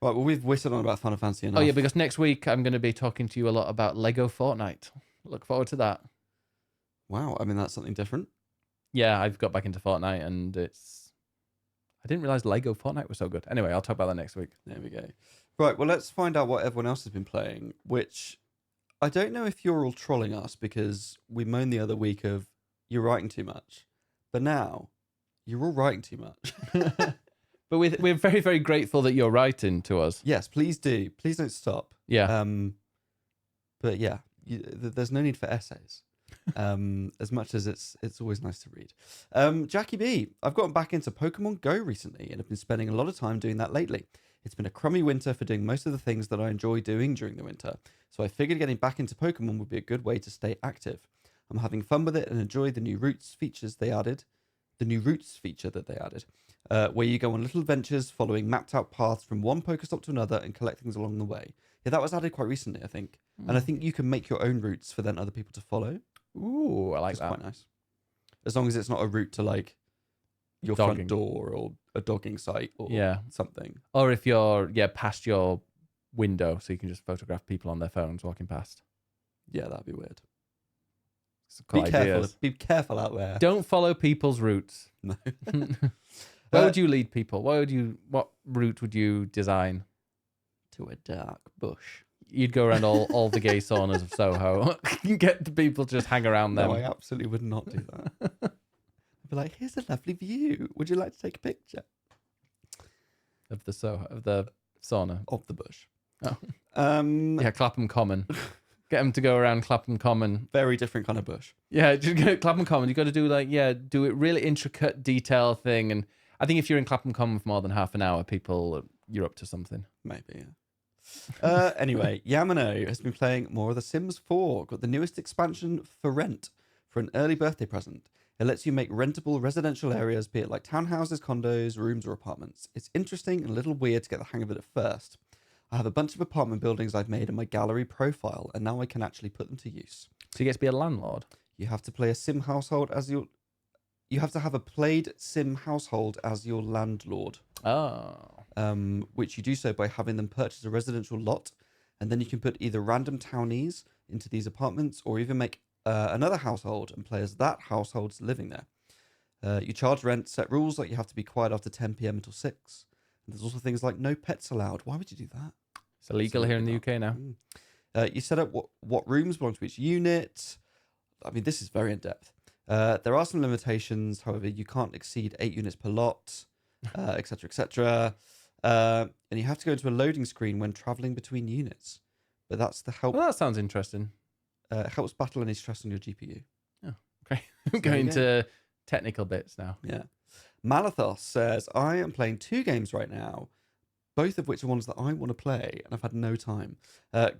Right, well, we've whistled on about Final Fantasy enough. Oh, yeah, because next week I'm going to be talking to you a lot about Lego Fortnite. Look forward to that. Wow, I mean, that's something different. Yeah, I've got back into Fortnite, and I didn't realize Lego Fortnite was so good. Anyway, I'll talk about that next week. There we go. Right, well, let's find out what everyone else has been playing, which I don't know if you're all trolling us because we moaned the other week of you're writing too much. But now, you're all writing too much. But we're very, very grateful that you're writing to us. Yes, please do. Please don't stop. Yeah. But yeah, there's no need for essays. As much as it's always nice to read. Jackie B, I've gotten back into Pokemon Go recently and have been spending a lot of time doing that lately. It's been a crummy winter for doing most of the things that I enjoy doing during the winter, so I figured getting back into Pokemon would be a good way to stay active. I'm having fun with it and enjoy the new routes feature that they added, where you go on little adventures following mapped out paths from one Pokestop to another and collect things along the way. Yeah, that was added quite recently, I think. And I think you can make your own routes for then other people to follow. Ooh, I like that. Quite nice. As long as it's not a route to like your front door or a dogging site or something. Or if you're past your window, so you can just photograph people on their phones walking past. Yeah, that'd be weird. Be careful out there. Don't follow people's routes. No. Where would you lead people? What route would you design? To a dark bush. You'd go around all the gay saunas of Soho. You get the people to just hang around them. No, I absolutely would not do that. I'd be like, here's a lovely view. Would you like to take a picture? Of the sauna. Of the bush. Oh. Yeah, Clapham Common. Get them to go around Clapham Common. Very different kind of bush. Yeah, just go to Clapham Common. You got to do do it really intricate detail thing. And I think if you're in Clapham Common for more than half an hour, you're up to something. Maybe, yeah. Anyway, Yamano has been playing more of The Sims 4. Got the newest expansion for rent for an early birthday present. It lets you make rentable residential areas, be it like townhouses, condos, rooms, or apartments. It's interesting and a little weird to get the hang of it at first. I have a bunch of apartment buildings I've made in my gallery profile, and now I can actually put them to use. So you get to be a landlord? You have to play a sim household as your... You have to have a played sim household as your landlord. Oh. Which you do so by having them purchase a residential lot, and then you can put either random townies into these apartments, or even make another household and play as that household's living there. You charge rent, set rules like you have to be quiet after 10 p.m. until 6. And there's also things like no pets allowed. Why would you do that? It's illegal here in the UK now. You set up what rooms belong to each unit. I mean, this is very in-depth. There are some limitations. However, you can't exceed 8 units per lot, etc., etc. And you have to go into a loading screen when traveling between units. But that's the help. Well, that sounds interesting. Helps battle any stress on your GPU. Oh, okay. I'm going to technical bits now. Yeah. Malathos says, I am playing 2 games right now, both of which are ones that I want to play, and I've had no time.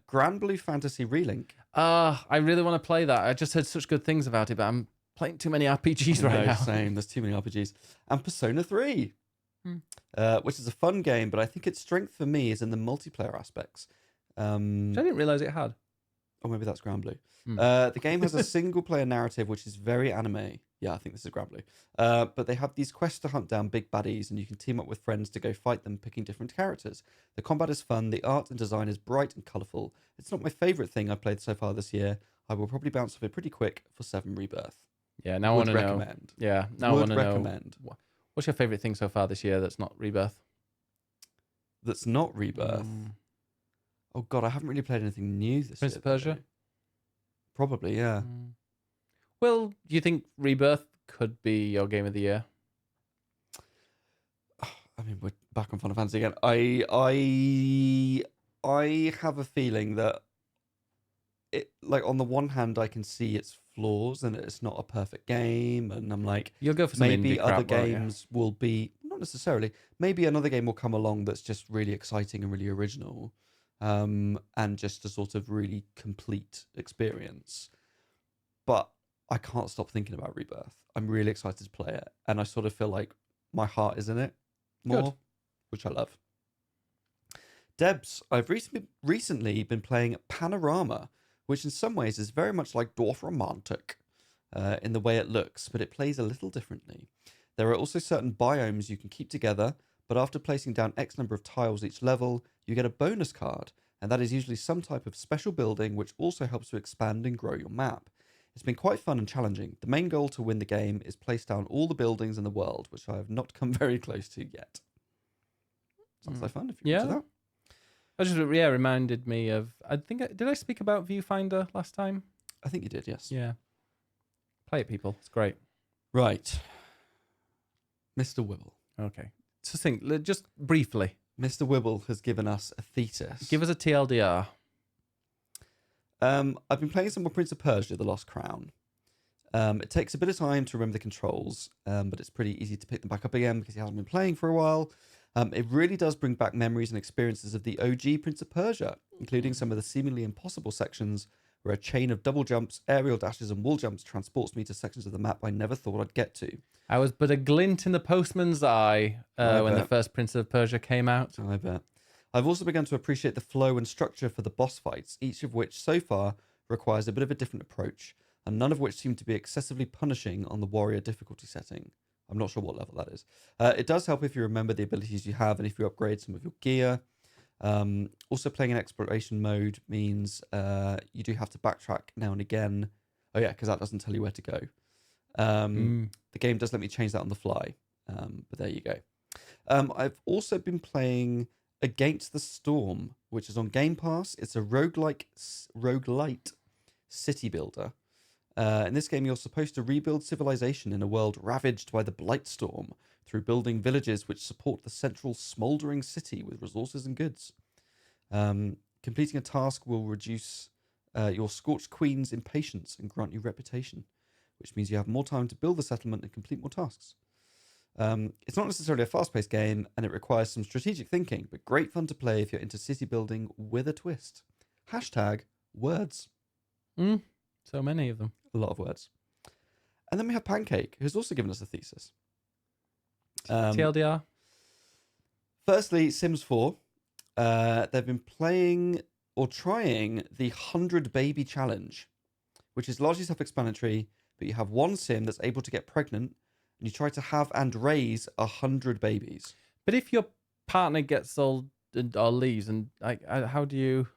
Grand Blue Fantasy Relink. I really want to play that. I just heard such good things about it, but I'm playing too many RPGs right now. Same. There's too many RPGs. And Persona 3, which is a fun game, but I think its strength for me is in the multiplayer aspects. Which I didn't realise it had. Or maybe that's Grand Blue. The game has a single-player narrative, which is very anime. Yeah, I think this is Grand Blue. But they have these quests to hunt down big baddies, and you can team up with friends to go fight them, picking different characters. The combat is fun. The art and design is bright and colourful. It's not my favourite thing I've played so far this year. I will probably bounce off it pretty quick for 7 Rebirth. Yeah, now I want to know. Yeah, now I want to know. What's your favourite thing so far this year that's not Rebirth? That's not Rebirth? Oh, God, I haven't really played anything new this year. Prince of Persia? Probably, yeah. Well, do you think Rebirth could be your game of the year? I mean, we're back on Final Fantasy again. I have a feeling that it, like, on the one hand, I can see its flaws and it's not a perfect game, and I'm like, you'll go for some maybe indie other crap, games will be, not necessarily. Maybe another game will come along that's just really exciting and really original, and just a sort of really complete experience. But I can't stop thinking about Rebirth. I'm really excited to play it, and I sort of feel like my heart is in it more, which I love. Debs, I've recently been playing Panorama, which in some ways is very much like Dwarf Romantic in the way it looks, but it plays a little differently. There are also certain biomes you can keep together, but after placing down X number of tiles each level, you get a bonus card, and that is usually some type of special building which also helps to expand and grow your map. It's been quite fun and challenging. The main goal to win the game is place down all the buildings in the world, which I have not come very close to yet. Sounds like fun if you're into that. I just reminded me of, I think, did I speak about Viewfinder last time? I think you did, yes. Yeah. Play it, people. It's great. Right. Mr. Wibble. Okay. Just briefly. Mr. Wibble has given us a thesis. Give us a TLDR. I've been playing some more Prince of Persia, The Lost Crown. It takes a bit of time to remember the controls, but it's pretty easy to pick them back up again because he hasn't been playing for a while. It really does bring back memories and experiences of the OG Prince of Persia, including some of the seemingly impossible sections where a chain of double jumps, aerial dashes, and wall jumps transports me to sections of the map I never thought I'd get to. I was but a glint in the postman's eye when the first Prince of Persia came out. I bet. I've also begun to appreciate the flow and structure for the boss fights, each of which so far requires a bit of a different approach, and none of which seem to be excessively punishing on the warrior difficulty setting. I'm not sure what level that is. It does help if you remember the abilities you have and if you upgrade some of your gear. Also, playing in exploration mode means you do have to backtrack now and again. Oh yeah, because that doesn't tell you where to go. The game does let me change that on the fly, but there you go. I've also been playing Against the Storm, which is on Game Pass. It's a roguelite city builder. In this game, you're supposed to rebuild civilization in a world ravaged by the Blightstorm through building villages which support the central smouldering city with resources and goods. Completing a task will reduce your Scorched Queen's impatience and grant you reputation, which means you have more time to build the settlement and complete more tasks. It's not necessarily a fast-paced game, and it requires some strategic thinking, but great fun to play if you're into city building with a twist. #words. So many of them. A lot of words. And then we have Pancake, who's also given us a thesis. TLDR. Firstly, Sims 4. They've been playing or trying the 100 Baby Challenge, which is largely self-explanatory, but you have one sim that's able to get pregnant, and you try to have and raise 100 babies. But if your partner gets old or leaves, and like, how do you?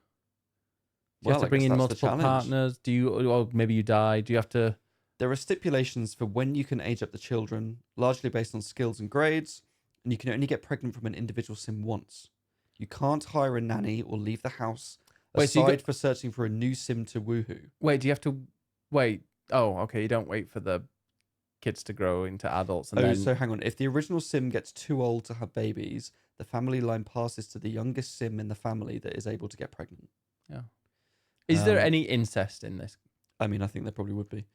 Do you have to bring in multiple partners? Do you, or maybe you die? Do you have to? There are stipulations for when you can age up the children, largely based on skills and grades, and you can only get pregnant from an individual sim once. You can't hire a nanny or leave the house aside for searching for a new sim to woohoo. Wait, do you have to wait? Oh, okay. You don't wait for the kids to grow into adults. And so hang on. If the original sim gets too old to have babies, the family line passes to the youngest sim in the family that is able to get pregnant. Yeah. Is there any incest in this? I mean, I think there probably would be.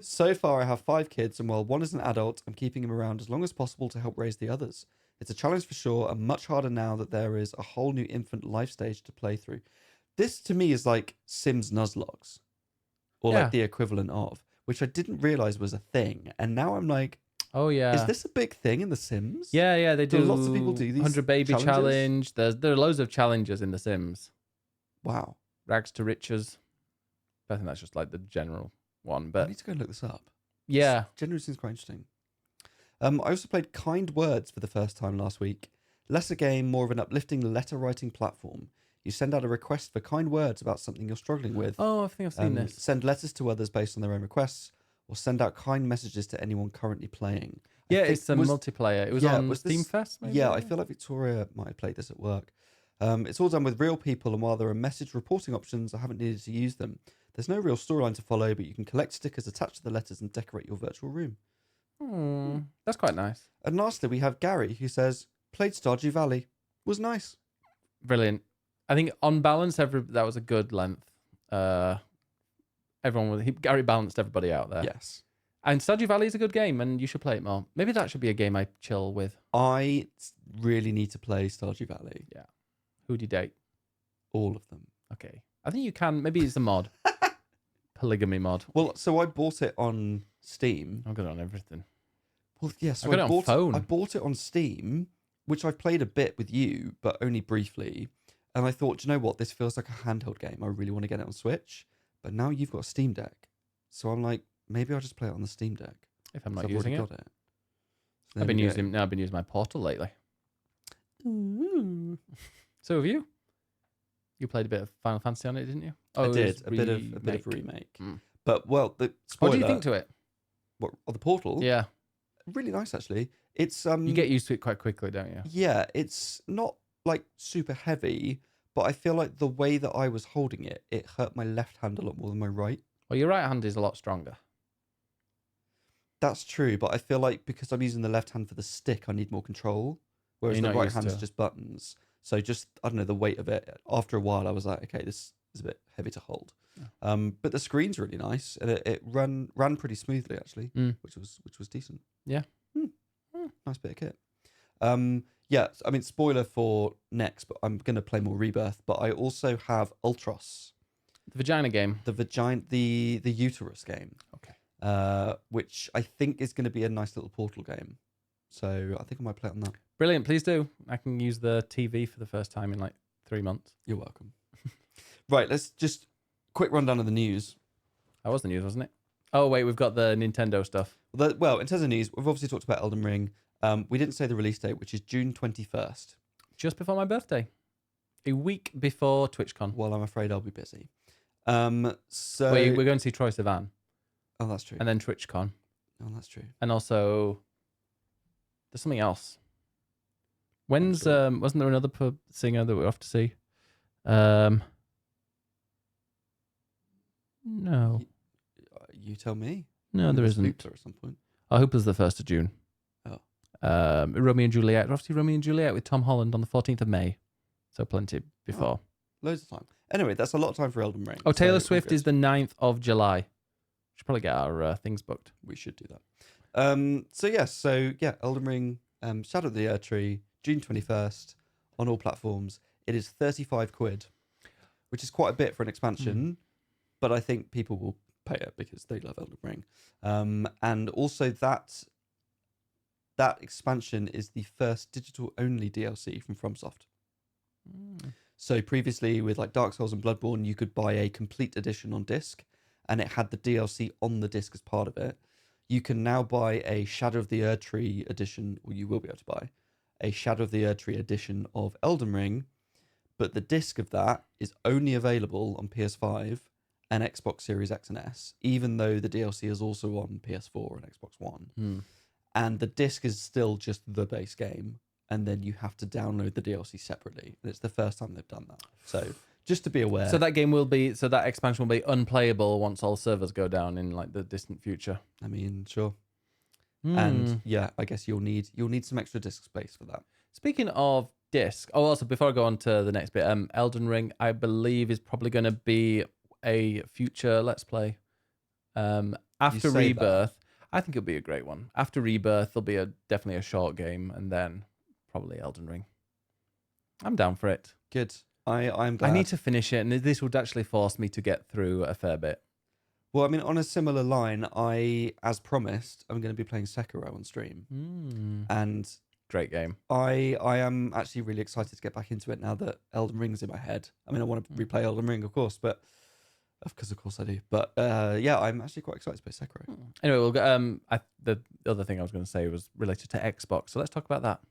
So far, I have 5 kids, and while one is an adult, I'm keeping him around as long as possible to help raise the others. It's a challenge for sure, and much harder now that there is a whole new infant life stage to play through. This, to me, is like Sims Nuzlogs, or like the equivalent of, which I didn't realize was a thing. And now I'm like, oh yeah, is this a big thing in The Sims? Yeah, they do. Lots of people do these 100 baby challenges? challenge. There are loads of challenges in The Sims. Wow. Rags to riches. I think that's just like the general one. But I need to go look this up. Yeah, this generally seems quite interesting. I also played Kind Words for the first time last week. Less a game, more of an uplifting letter writing platform. You send out a request for kind words about something you're struggling with. Oh, I think I've seen this. Send letters to others based on their own requests, or send out kind messages to anyone currently playing. Yeah, it's a multiplayer. It was on Steam Fest, maybe? Yeah, I feel like Victoria might have played this at work. It's all done with real people, and while there are message reporting options, I haven't needed to use them. There's no real storyline to follow, but you can collect stickers attached to the letters and decorate your virtual room. That's quite nice. And lastly, we have Gary, who says, played Stardew Valley. Was nice. Brilliant. I think on balance, that was a good length. Gary balanced everybody out there. Yes. And Stardew Valley is a good game, and you should play it more. Maybe that should be a game I chill with. I really need to play Stardew Valley. Yeah. Who do you date? All of them. Okay. I think you can. Maybe it's a mod. Polygamy mod. Well, so I bought it on Steam. I've got it on everything. Well, yeah, so I got it on phone. I bought it on Steam, which I've played a bit with you, but only briefly. And I thought, do you know what? This feels like a handheld game. I really want to get it on Switch. But now you've got a Steam Deck. So I'm like, maybe I'll just play it on the Steam Deck. If I'm not using it. Got it. So I've been using my Portal lately. So have you? You played a bit of Final Fantasy on it, didn't you? Oh, I did. A bit of a remake. But, well, the spoiler... What do you think to it? What, of the Portal? Yeah. Really nice, actually. It's You get used to it quite quickly, don't you? Yeah, it's not, like, super heavy, but I feel like the way that I was holding it, it hurt my left hand a lot more than my right. Well, your right hand is a lot stronger. That's true, but I feel like because I'm using the left hand for the stick, I need more control, whereas the right hand is just buttons. So just, I don't know, the weight of it, after a while I was like, okay, this is a bit heavy to hold. Yeah. But the screen's really nice, and it ran pretty smoothly, actually, which was decent. Yeah. Nice bit of kit. Yeah, I mean, spoiler for next, but I'm going to play more Rebirth, but I also have Ultros. The vagina game. The uterus game. Okay. Which I think is going to be a nice little Portal game. So I think I might play it on that. Brilliant, please do. I can use the TV for the first time in like 3 months. You're welcome. Right, let's just quick rundown of the news. That was the news, wasn't it? Oh, wait, we've got the Nintendo stuff. Well, in terms of news, we've obviously talked about Elden Ring. We didn't say the release date, which is June 21st. Just before my birthday. A week before TwitchCon. Well, I'm afraid I'll be busy. So we're going to see Troye Sivan. Oh, that's true. And then TwitchCon. Oh, that's true. And also, there's something else. When's wasn't there another singer that we're off to see? No. You tell me. No, there isn't. At some point. I hope it's the 1st of June. Oh. Romeo and Juliet. We're off to see Romeo and Juliet with Tom Holland on the 14th of May. So plenty before. Loads of time. Anyway, that's a lot of time for Elden Ring. Oh, Taylor Swift is the 9th of July. We should probably get our things booked. We should do that. Elden Ring, Shadow of the Earth Tree, June 21st on all platforms. It is £35, which is quite a bit for an expansion, but I think people will pay it because they love Elden Ring. And also that expansion is the first digital only DLC from FromSoft. So previously with like Dark Souls and Bloodborne, you could buy a complete edition on disc, and it had the DLC on the disc as part of it. You can now buy a Shadow of the Erdtree edition, or you will be able to buy a Shadow of the Erdtree edition of Elden Ring, but the disc of that is only available on PS5 and Xbox Series X and S, even though the DLC is also on PS4 and Xbox One. And the disc is still just the base game, and then you have to download the DLC separately. And it's the first time they've done that. So just to be aware. So that expansion will be unplayable once all servers go down in like the distant future. I mean, sure. And yeah, I guess you'll need some extra disk space for that. Speaking of disc, also before I go on to the next bit, Elden Ring, I believe, is probably going to be a future Let's Play. After Rebirth, I think it'll be a great one. After Rebirth, there'll be definitely a short game, and then probably Elden Ring. I'm down for it. Good. I'm glad. I need to finish it, and this would actually force me to get through a fair bit. Well, I mean, on a similar line, as promised, I'm going to be playing Sekiro on stream. And great game. I am actually really excited to get back into it now that Elden Ring's in my head. I mean, I want to replay Elden Ring, of course, but because of course I do. But yeah, I'm actually quite excited to play Sekiro. Anyway, we'll go. The other thing I was going to say was related to Xbox, so let's talk about that.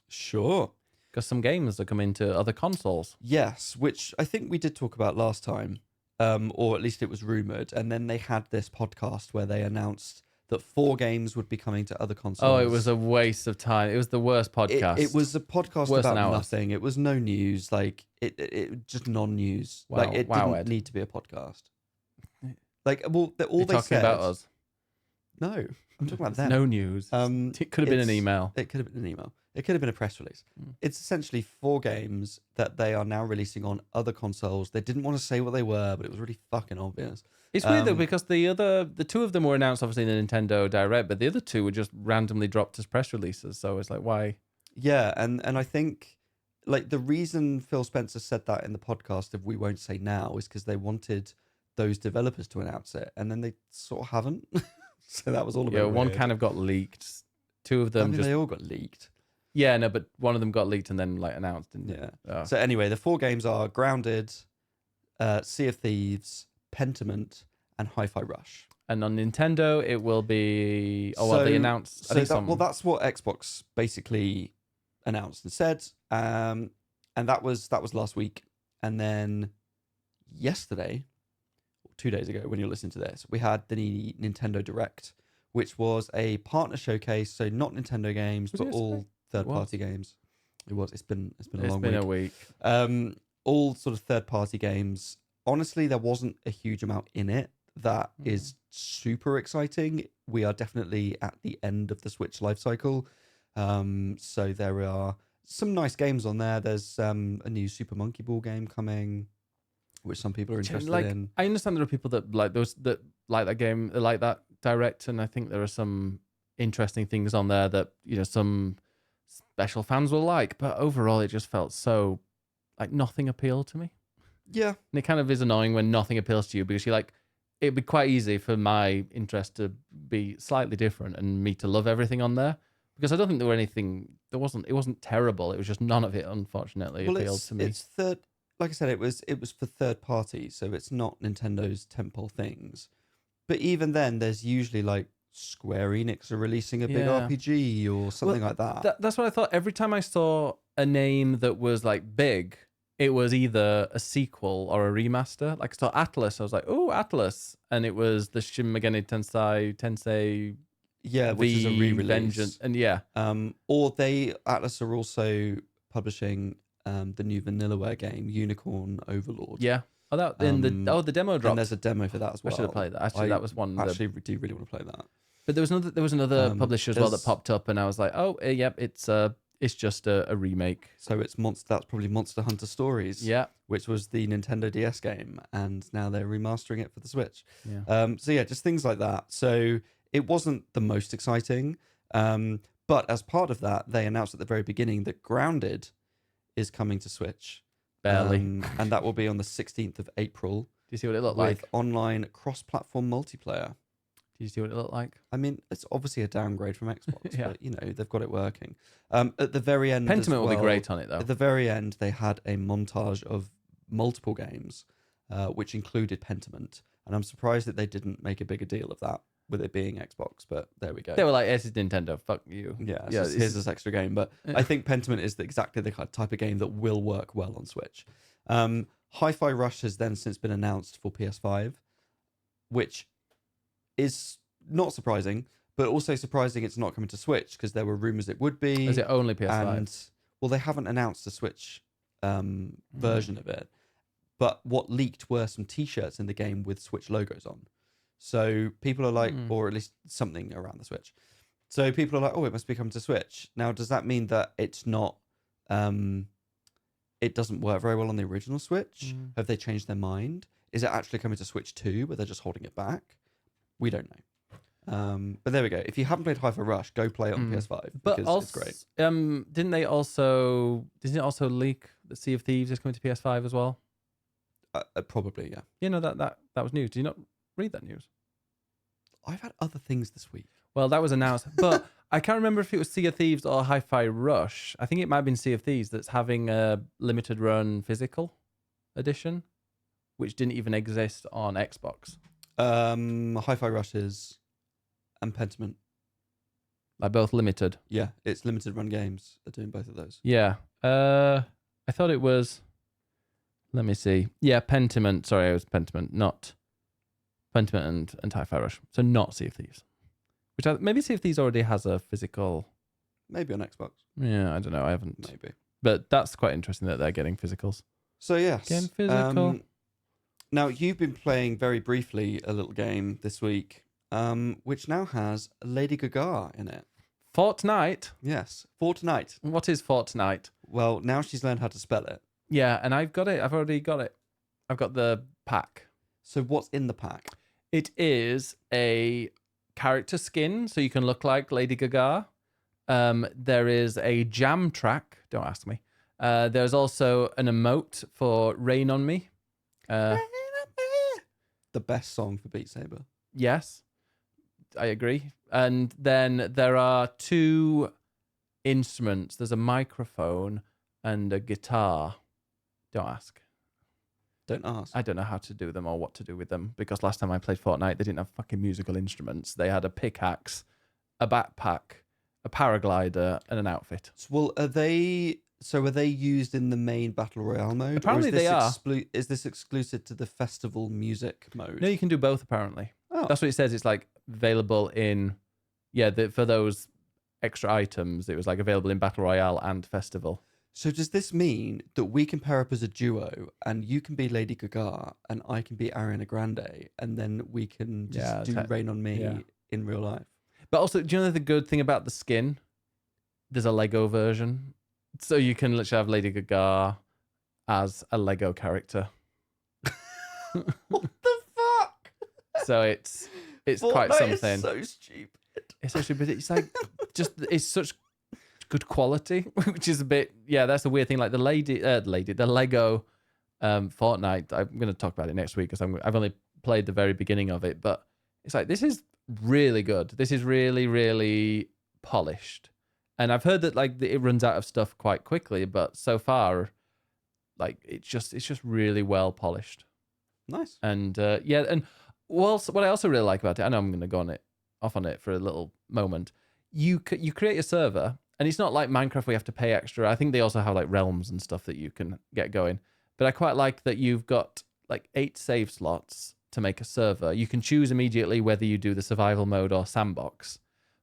Sure. Because some games are coming to other consoles. Yes, which I think we did talk about last time, or at least it was rumored. And then they had this podcast where they announced that 4 games would be coming to other consoles. Oh, it was a waste of time. It was the worst podcast. It was a podcast Worse about nothing. It was no news. Like it just non-news. Wow. Like it didn't Ed. need to be a podcast. Like all You're they talking said about us. No, I'm talking about them. No news. It could have been an email. It could have been an email. It could have been a press release. It's essentially 4 games that they are now releasing on other consoles. They didn't want to say what they were, but it was really fucking obvious. It's weird though, because the 2 of them were announced obviously in the Nintendo Direct, but the other 2 were just randomly dropped as press releases. So it's like, why? Yeah, and I think like the reason Phil Spencer said that in the podcast of We Won't Say Now is because they wanted those developers to announce it, and then they sort of haven't. So that was all about. Yeah, one kind of got leaked. 2 of them they all got leaked. Yeah, no, but one of them got leaked and then like announced, didn't it? Yeah. Oh. So anyway, the 4 games are Grounded, Sea of Thieves, Pentiment, and Hi-Fi Rush. And on Nintendo, it will be. Oh, well, they announced. Well, that's what Xbox basically announced and said. And that was last week. And then yesterday, 2 days ago, when you're listening to this, we had the Nintendo Direct, which was a partner showcase. So not Nintendo games, but all third-party games. It was. It's been a long week. It's been a week. All sort of third-party games. Honestly, there wasn't a huge amount in it that is super exciting. We are definitely at the end of the Switch life cycle. So there are some nice games on there. There's a new Super Monkey Ball game coming, which some people are interested in. I understand there are people that like those that like that game, like that Direct, and I think there are some interesting things on there that some special fans will like. But overall, it just felt so like nothing appealed to me. Yeah, and it kind of is annoying when nothing appeals to you because you're like, it'd be quite easy for my interest to be slightly different and me to love everything on there. Because I don't think there were anything. It wasn't terrible. It was just none of it, unfortunately, appealed to me. It's third. Like I said, it was for third party, so it's not Nintendo's tentpole things. But even then, there's usually like Square Enix are releasing a big RPG or something like that. That's what I thought. Every time I saw a name that was like big, it was either a sequel or a remaster. Like I saw Atlas, I was like, oh, Atlas, and it was the Shin Megami Tensei. Yeah, which is a re-release. Vengeance. And Atlas are also publishing the new Vanillaware game, Unicorn Overlord. Yeah. Oh, the demo dropped. And there's a demo for that as well. I should have played that. Actually, that was one. I actually do really want to play that. But there was another publisher as well that popped up, and I was like, oh, yep, it's just a remake. So that's probably Monster Hunter Stories. Yeah. Which was the Nintendo DS game, and now they're remastering it for the Switch. Yeah. So yeah, just things like that. So it wasn't the most exciting, but as part of that, they announced at the very beginning that Grounded is coming to Switch. Barely. And that will be on the 16th of April. you see what it looked with like? online cross-platform multiplayer. Do you see what it looked like? I mean, it's obviously a downgrade from Xbox, Yeah. but they've got it working. At the very end, as Pentiment will be well, great on it though. At the very end, they had a montage of multiple games, which included Pentiment, and I'm surprised that they didn't make a bigger deal of that with it being Xbox. But there we go. They were like, "This is Nintendo. Fuck you." Yeah, Yeah, here's this extra game. But I think Pentiment is exactly the type of game that will work well on Switch. Hi-Fi Rush has then since been announced for PS5, which is not surprising, but also surprising it's not coming to Switch because there were rumors it would be. Is it only PS5? And well, they haven't announced a Switch version of it, but what leaked were some T-shirts in the game with Switch logos on. So people are like, or at least something around the Switch. So people are like, oh, it must be coming to Switch. Now, does that mean that it's not? It doesn't work very well on the original Switch? Have they changed their mind? Is it actually coming to Switch 2, but they're just holding it back? We don't know. But there we go. If you haven't played Hi-Fi Rush, go play it on PS5 But because also, it's great. didn't it also leak that Sea of Thieves is coming to PS5 as well? Probably, yeah. You know that was news. Did you not read that news? I've had other things this week. Well, that was announced, but I can't remember if it was Sea of Thieves or Hi-Fi Rush. I think it might have been Sea of Thieves that's having a limited run physical edition, which didn't even exist on Xbox. Hi-Fi Rushes and Pentiment. Like both limited. Yeah, it's limited run games are doing both of those. Yeah. I thought it was. Let me see. Yeah, Pentiment. Sorry, it was Pentiment, not Pentiment and Hi-Fi Rush. So not Sea of Thieves. Which maybe Sea of Thieves already has a physical. Maybe on Xbox. Yeah, I don't know. I haven't. Maybe. But that's quite interesting that they're getting physicals. So yes. Getting physical. Now you've been playing very briefly a little game this week, which now has Lady Gaga in it. Fortnite. Yes, Fortnite. What is Fortnite? Well, now she's learned how to spell it. Yeah, and I've got it. I've already got it. I've got the pack. So what's in the pack? It is a character skin, so you can look like Lady Gaga. There is a jam track. Don't ask me. There's also an emote for Rain on Me. The best song for Beat Saber. Yes, I agree. And then there are two instruments. There's a microphone and a guitar. Don't ask. Don't ask. I don't know how to do them or what to do with them because last time I played Fortnite, they didn't have fucking musical instruments. They had a pickaxe, a backpack, a paraglider, and an outfit. Well, are they used in the main Battle Royale mode? Apparently they are. Is this exclusive to the festival music mode? No, you can do both apparently. Oh. That's what it says. It's like available in, for those extra items, it was like available in Battle Royale and Festival. So does this mean that we can pair up as a duo and you can be Lady Gaga and I can be Ariana Grande and then we can just do Rain on Me in real life? But also, do you know the good thing about the skin? There's a Lego version. So you can literally have Lady Gaga as a Lego character. What the fuck? So it's Fortnite quite something. Is so stupid. It's so stupid. It's like it's such good quality, which is a bit that's the weird thing. Like the Lego Fortnite. I'm going to talk about it next week because I've only played the very beginning of it, but it's like this is really good. This is really, really polished. And I've heard that like it runs out of stuff quite quickly, but so far, like it's just really well polished. Nice. And and what I also really like about it, I know I'm going to go off on it for a little moment. You create a server, and it's not like Minecraft where you have to pay extra. I think they also have like realms and stuff that you can get going. But I quite like that you've got like 8 save slots to make a server. You can choose immediately whether you do the survival mode or sandbox.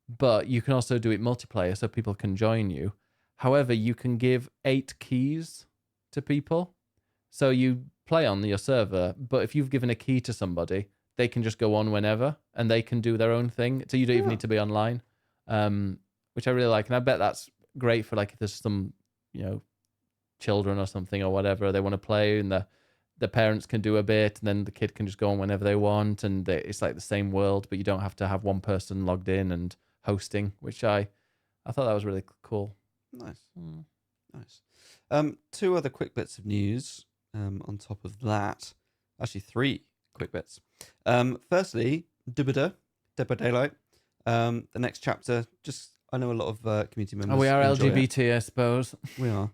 But you can also do it multiplayer so people can join you. However, you can give 8 keys to people. So you play on your server, but if you've given a key to somebody, they can just go on whenever and they can do their own thing. So you don't even need to be online, which I really like. And I bet that's great for like if there's some, children or something or whatever, they want to play and the parents can do a bit and then the kid can just go on whenever they want. And it's like the same world, but you don't have to have one person logged in and hosting, which I thought that was really cool. Nice. Nice. 2 other quick bits of news on top of that. Actually, 3 quick bits. Firstly, Dead by Daylight. The next chapter, I know a lot of community members. We are enjoy it. LGBT, I suppose. We are.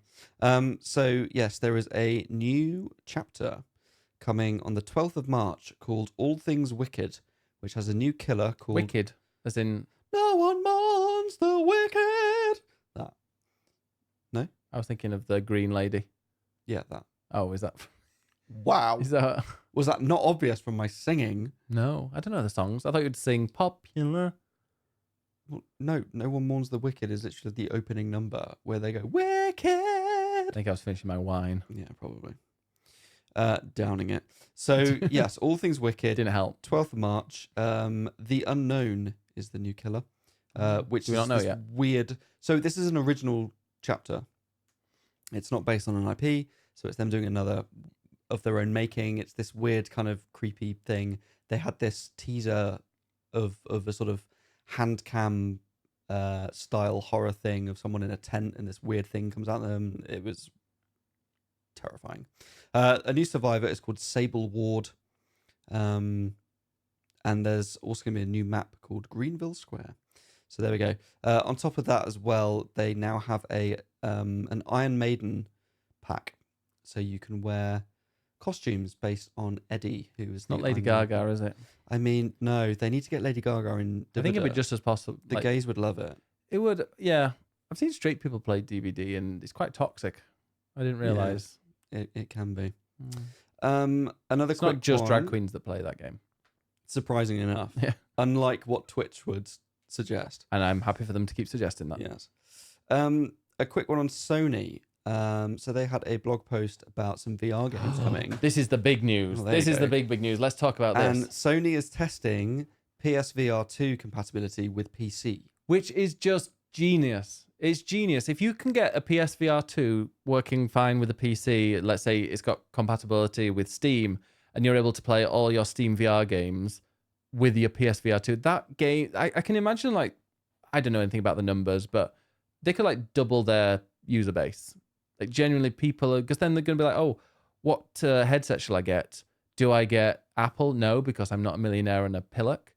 So, yes, there is a new chapter coming on the 12th of March called All Things Wicked, which has a new killer called... Wicked, as in... No one mourns the wicked. That. No? I was thinking of the Green Lady. Yeah, that. Oh, is that... Wow. Is that... Was that not obvious from my singing? No, I don't know the songs. I thought you'd sing Popular. Well, no one mourns the wicked is literally the opening number where they go, Wicked. I think I was finishing my wine. Yeah, probably. Downing it. So, yes, All Things Wicked. Didn't help. 12th of March. The Unknown is the new killer, which Do we is not know this yet? weird... So this is an original chapter. It's not based on an IP, so it's them doing another of their own making. It's this weird kind of creepy thing. They had this teaser of a sort of hand cam style horror thing of someone in a tent and this weird thing comes out of them. It was terrifying. A new survivor is called Sable Ward. And there's also going to be a new map called Greenville Square. So there we go. On top of that as well, they now have an Iron Maiden pack. So you can wear costumes based on Eddie, who is Not the Lady Iron Gaga, Maiden. is it? I mean, no, they need to get Lady Gaga in. I think it'd be Dividend. just as possible. The gays would love it. It would, yeah. I've seen straight people play DVD and it's quite toxic. I didn't realise. It can be. Mm. Another It's quick not just one, drag queens that play that game. surprising enough. Yeah. Unlike what Twitch would suggest. And I'm happy for them to keep suggesting that. Yes. A quick one on Sony. So they had a blog post about some VR games coming. This is the big news. Oh, there This you is go. the big news. Let's talk about And this. Sony is testing PSVR 2 compatibility with PC. Which is just genius. It's genius. If you can get a PSVR 2 working fine with a PC, let's say it's got compatibility with Steam, and you're able to play all your Steam VR games with your PSVR 2, that game, I can imagine, like, I don't know anything about the numbers, but they could, like, double their user base. Like, genuinely, people are, because then they're going to be like, oh, what headset shall I get? Do I get Apple? No, because I'm not a millionaire and a pillock.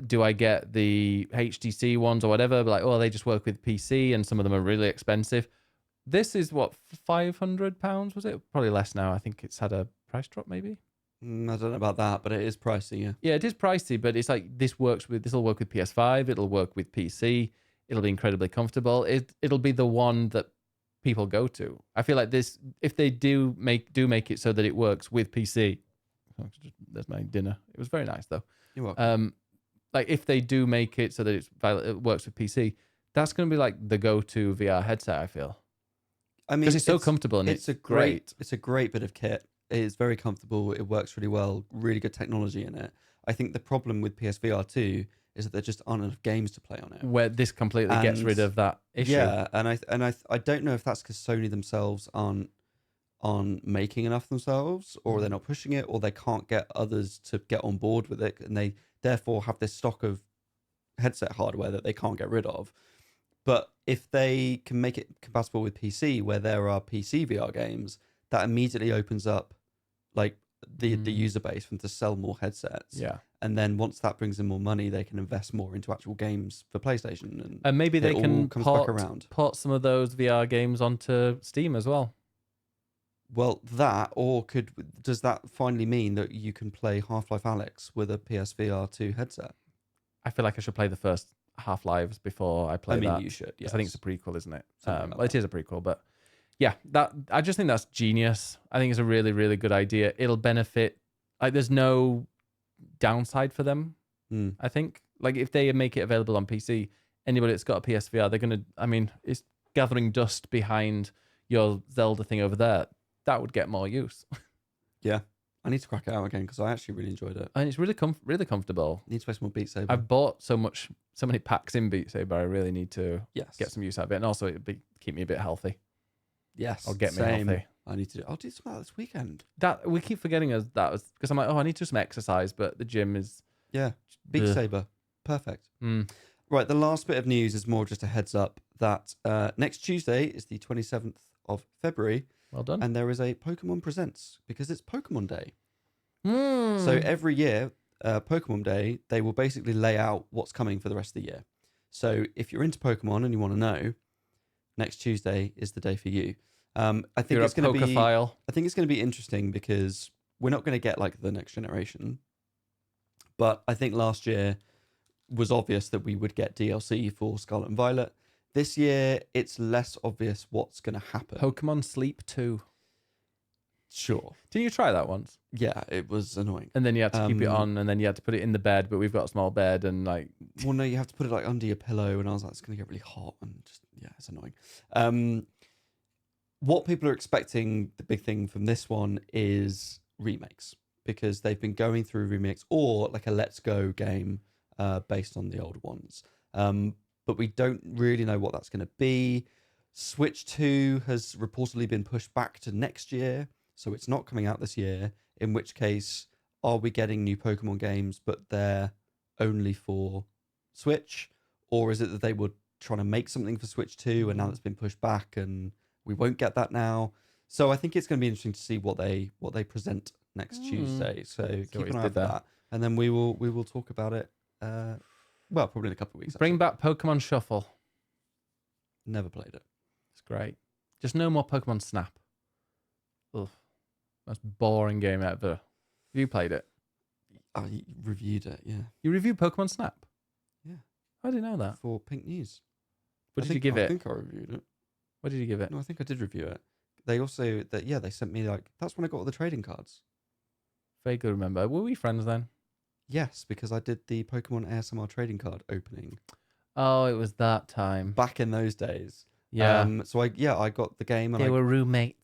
Do I get the HTC ones or whatever? But like, oh, they just work with PC and some of them are really expensive. This is what, £500, was it? Probably less now. I think it's had a price drop maybe. I don't know about that, but it is pricey, yeah. Yeah, it is pricey, but it's like this will work with PS5, it'll work with PC, it'll be incredibly comfortable. It'll be the one that people go to. I feel like this, if they do make it so that it works with PC. There's my dinner. It was very nice though. You're welcome. Like if they do make it so that it works with PC, that's going to be like the go-to VR headset, I feel. I mean, Because it's so comfortable and it's great. It's a great bit of kit. It is very comfortable. It works really well. Really good technology in it. I think the problem with PSVR 2 is that there just aren't enough games to play on it. Where this completely gets rid of that issue. Yeah, and I don't know if that's because Sony themselves aren't making enough themselves, or they're not pushing it, or they can't get others to get on board with it, and they therefore have this stock of headset hardware that they can't get rid of. But if they can make it compatible with PC, where there are PC VR games, that immediately opens up like the user base for them to sell more headsets. Yeah. And then once that brings in more money, they can invest more into actual games for PlayStation. And maybe they can comes back around. port some of those VR games onto Steam as well. Well, that, or does that finally mean that you can play Half-Life Alyx with a PSVR 2 headset? I feel like I should play the first Half-Lives before I play that. I mean, you should, yes. I think it's a prequel, isn't it? Something like Well, it is a prequel, but yeah, I just think that's genius. I think it's a really, really good idea. It'll benefit, like there's no downside for them, I think. Like if they make it available on PC, anybody that's got a PSVR, they're going to, I mean, it's gathering dust behind your Zelda thing over there. That would get more use. Yeah. I need to crack it out again because I actually really enjoyed it. And it's really really comfortable. Need to play some more Beat Saber. I've bought so many packs in Beat Saber. I really need to get some use out of it. And also keep me a bit healthy. Yes. Or get me same. healthy. I'll do some of that this weekend. That we keep forgetting that because I'm like, oh, I need to do some exercise, but the gym is Yeah. Beat Ugh. Saber. Perfect. Right. The last bit of news is more just a heads up that next Tuesday is the 27th of February. Well done. And there is a Pokemon Presents because it's Pokemon Day. So every year, Pokemon Day, they will basically lay out what's coming for the rest of the year. So if you're into Pokemon and you want to know, next Tuesday is the day for you. I think You're it's a going to be. pokephile. I think it's going to be interesting because we're not going to get like the next generation. But I think last year was obvious that we would get DLC for Scarlet and Violet. This year, it's less obvious what's going to happen. Pokemon Sleep 2. Sure. Did you try that once? Yeah, it was annoying. And then you had to keep it on, and then you had to put it in the bed, but we've got a small bed, and like... Well, no, you have to put it like under your pillow, and I was like, it's going to get really hot, and just, yeah, it's annoying. What people are expecting, the big thing from this one is remakes, because they've been going through remakes, or like a Let's Go game based on the old ones. But we don't really know what that's going to be. Switch 2 has reportedly been pushed back to next year, so it's not coming out this year, in which case, are we getting new Pokemon games, but they're only for Switch? Or is it that they were trying to make something for Switch 2 and now it's been pushed back and we won't get that now? So I think it's going to be interesting to see what they present next Tuesday. So keep an eye out for that. And then we will talk about it, well, probably in a couple of weeks. Bring back Pokemon Shuffle. Never played it. It's great. Just no more Pokemon Snap. Ugh. Most boring game ever. Have you played it? I reviewed it, yeah. You reviewed Pokemon Snap? Yeah. I didn't know that. For Pink News. What did you give it? I think I reviewed it. What did you give it? No, I think I did review it. They also, they sent me like, that's when I got all the trading cards. Vaguely remember. Were we friends then? Yes, because I did the Pokemon ASMR trading card opening. Oh, it was that time. Back in those days. Yeah. So I got the game. And they were roommates.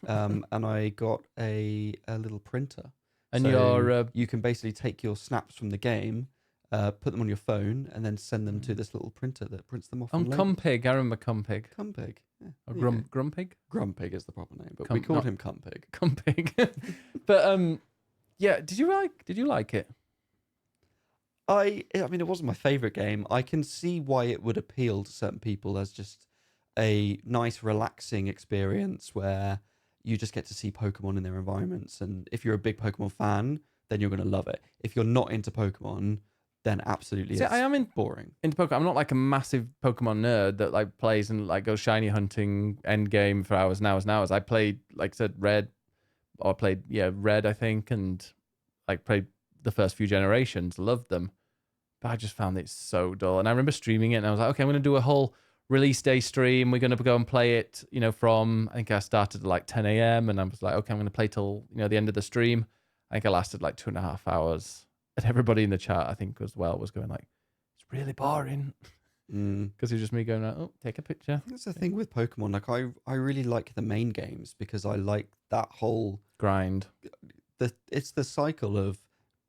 And I got a little printer. And so you can basically take your snaps from the game, put them on your phone, and then send them to this little printer that prints them off. On Cumpig, I remember Cumpig. Cumpig. Yeah. Or Grumpig? Grumpig is the proper name, but we called him Cumpig. Cumpig. But yeah, did you like it? I mean, it wasn't my favorite game. I can see why it would appeal to certain people as just a nice, relaxing experience where you just get to see Pokemon in their environments. And if you're a big Pokemon fan, then you're going to love it. If you're not into Pokemon, then absolutely it's boring. Into Pokemon. I'm not like a massive Pokemon nerd that like plays and like goes shiny hunting end game for hours and hours and hours. I played, like I said, Red, I think, and like played the first few generations, loved them. But I just found it so dull. And I remember streaming it and I was like, okay, I'm going to do a whole release day stream. We're going to go and play it, from, I think I started at like 10 a.m. and I was like, okay, I'm going to play till, the end of the stream. I think I lasted like 2.5 hours. And everybody in the chat, I think as well, was going like, it's really boring. Because it's just me going like, oh, take a picture. That's the thing with Pokemon. Like I really like the main games because I like that whole grind. It's the cycle of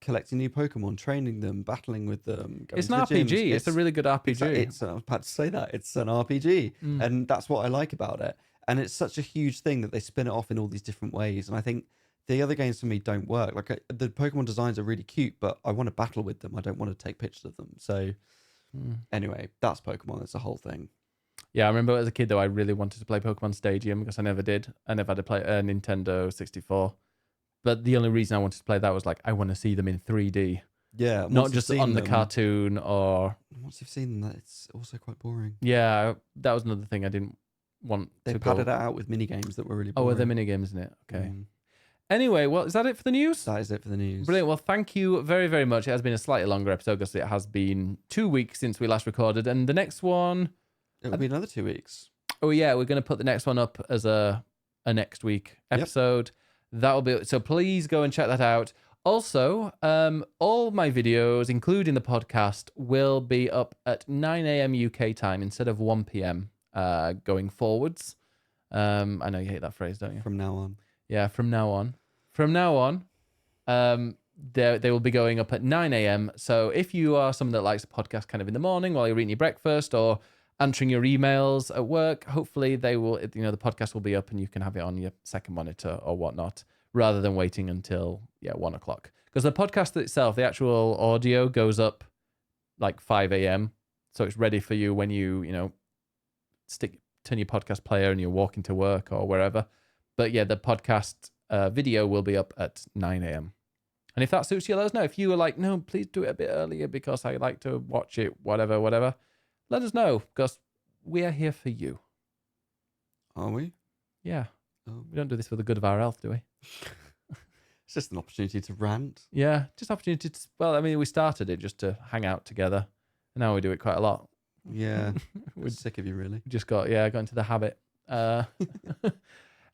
collecting new Pokemon, training them, battling with them. It's an RPG. It's a really good RPG. I was about to say that. It's an RPG. And that's what I like about it. And it's such a huge thing that they spin it off in all these different ways. And I think the other games for me don't work. Like the Pokemon designs are really cute, but I want to battle with them. I don't want to take pictures of them. So anyway, that's Pokemon. It's a whole thing. Yeah, I remember as a kid, though, I really wanted to play Pokemon Stadium because I never did. I never had to play a Nintendo 64. But the only reason I wanted to play that was like, I want to see them in 3D. Yeah. Not just on the cartoon or... Once you've seen them, it's also quite boring. Yeah, that was another thing I didn't want to go. They padded it out with minigames that were really boring. Oh, they're minigames, isn't it? Okay. Anyway, well, is that it for the news? That is it for the news. Brilliant. Well, thank you very, very much. It has been a slightly longer episode because it has been 2 weeks since we last recorded. And the next one... It'll be another 2 weeks. Oh, yeah. We're going to put the next one up as a next week episode. Yep. That'll be... So please go and check that out. Also, all my videos, including the podcast, will be up at 9 a.m. UK time instead of 1 p.m. Going forwards. I know you hate that phrase, don't you? From now on. Yeah, from now on. From now on, they will be going up at 9 a.m. So if you are someone that likes a podcast kind of in the morning while you're eating your breakfast or answering your emails at work, hopefully they will, the podcast will be up and you can have it on your second monitor or whatnot, rather than waiting until 1 o'clock. Because the podcast itself, the actual audio goes up like 5 a.m. So it's ready for you when you, turn your podcast player and you're walking to work or wherever. But yeah, the podcast video will be up at 9 a.m. And if that suits you, let us know. If you were like, no, please do it a bit earlier because I like to watch it, whatever, let us know because we are here for you. Are we? Yeah. Oh. We don't do this for the good of our health, do we? It's just an opportunity to rant. Yeah, just opportunity to, well, I mean, we started it just to hang out together. And now we do it quite a lot. Yeah. We're sick of you, really. just got into the habit.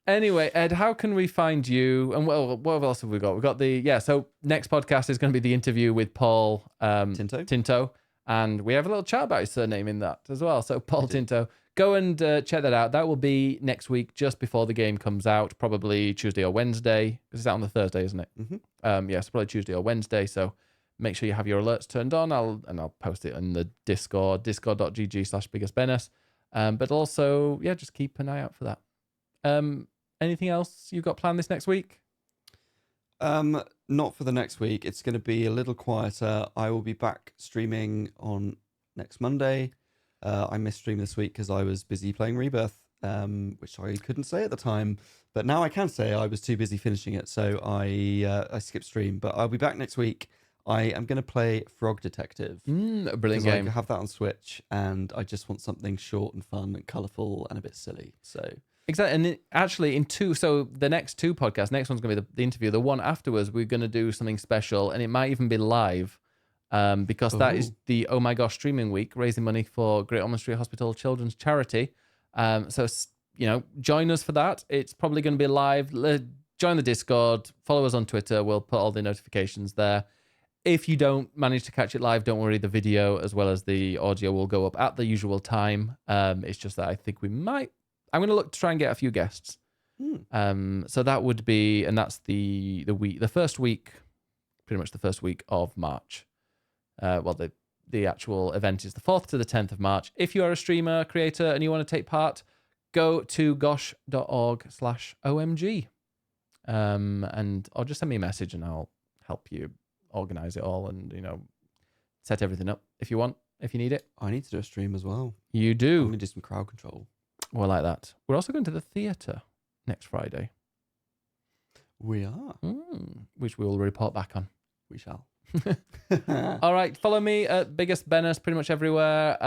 Anyway, Ed, how can we find you? And well, what else have we got? We've got so next podcast is going to be the interview with Paul Tinto. And we have a little chat about his surname in that as well. So Paul Tinto, go and check that out. That will be next week, just before the game comes out, probably Tuesday or Wednesday. Because it's out on the Thursday, isn't it? Mm-hmm. So probably Tuesday or Wednesday. So make sure you have your alerts turned on. I'll post it in the Discord, discord.gg/biggestbennis. But also, just keep an eye out for that. Anything else you've got planned this next week? Not for the next week. It's going to be a little quieter. I will be back streaming on next Monday. I missed stream this week because I was busy playing Rebirth, which I couldn't say at the time. But now I can say I was too busy finishing it, so I skipped stream. But I'll be back next week. I am going to play Frog Detective. A brilliant game. I have that on Switch, and I just want something short and fun and colourful and a bit silly. So exactly, and actually so the next two podcasts, next one's going to be the interview. The one afterwards, we're going to do something special, and it might even be live, because that is the Oh My Gosh streaming week, raising money for Great Ormond Street Hospital Children's Charity. So join us for that. It's probably going to be live. Join the Discord, follow us on Twitter. We'll put all the notifications there. If you don't manage to catch it live, don't worry. The video as well as the audio will go up at the usual time. It's just that I think I'm going to look to try and get a few guests. So that would be, and that's the first week, pretty much the first week of March. The actual event is the 4th to the 10th of March. If you are a streamer, creator, and you want to take part, go to gosh.org/OMG. Or just send me a message and I'll help you organize it all and, set everything up if you need it. I need to do a stream as well. You do. I'm going to do some crowd control. Well, like that. We're also going to the theatre next Friday. We are. Which we will report back on. We shall. All right. Follow me at Biggest Bennis pretty much everywhere.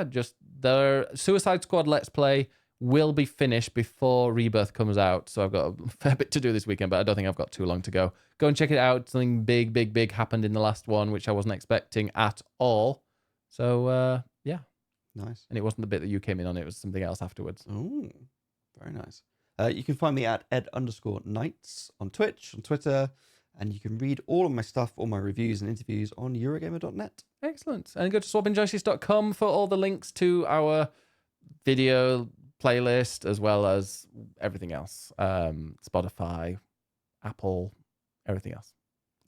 Just the Suicide Squad Let's Play will be finished before Rebirth comes out. So I've got a fair bit to do this weekend, but I don't think I've got too long to go. Go and check it out. Something big happened in the last one, which I wasn't expecting at all. So, Nice. And it wasn't the bit that you came in on. It was something else afterwards. Oh, very nice. You can find me at ed_knights on Twitch, on Twitter, and you can read all of my stuff, all my reviews and interviews on Eurogamer.net. Excellent. And go to swappingjoysticks.com for all the links to our video playlist as well as everything else. Spotify, Apple, everything else.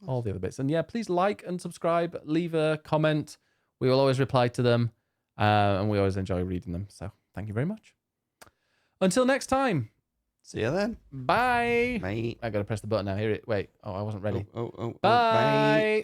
Nice. All the other bits. And please like and subscribe, leave a comment. We will always reply to them. And we always enjoy reading them. So thank you very much. Until next time. See you then. Bye. Bye. I got to press the button now. Hear it. Wait. Oh, I wasn't ready. Bye. Bye.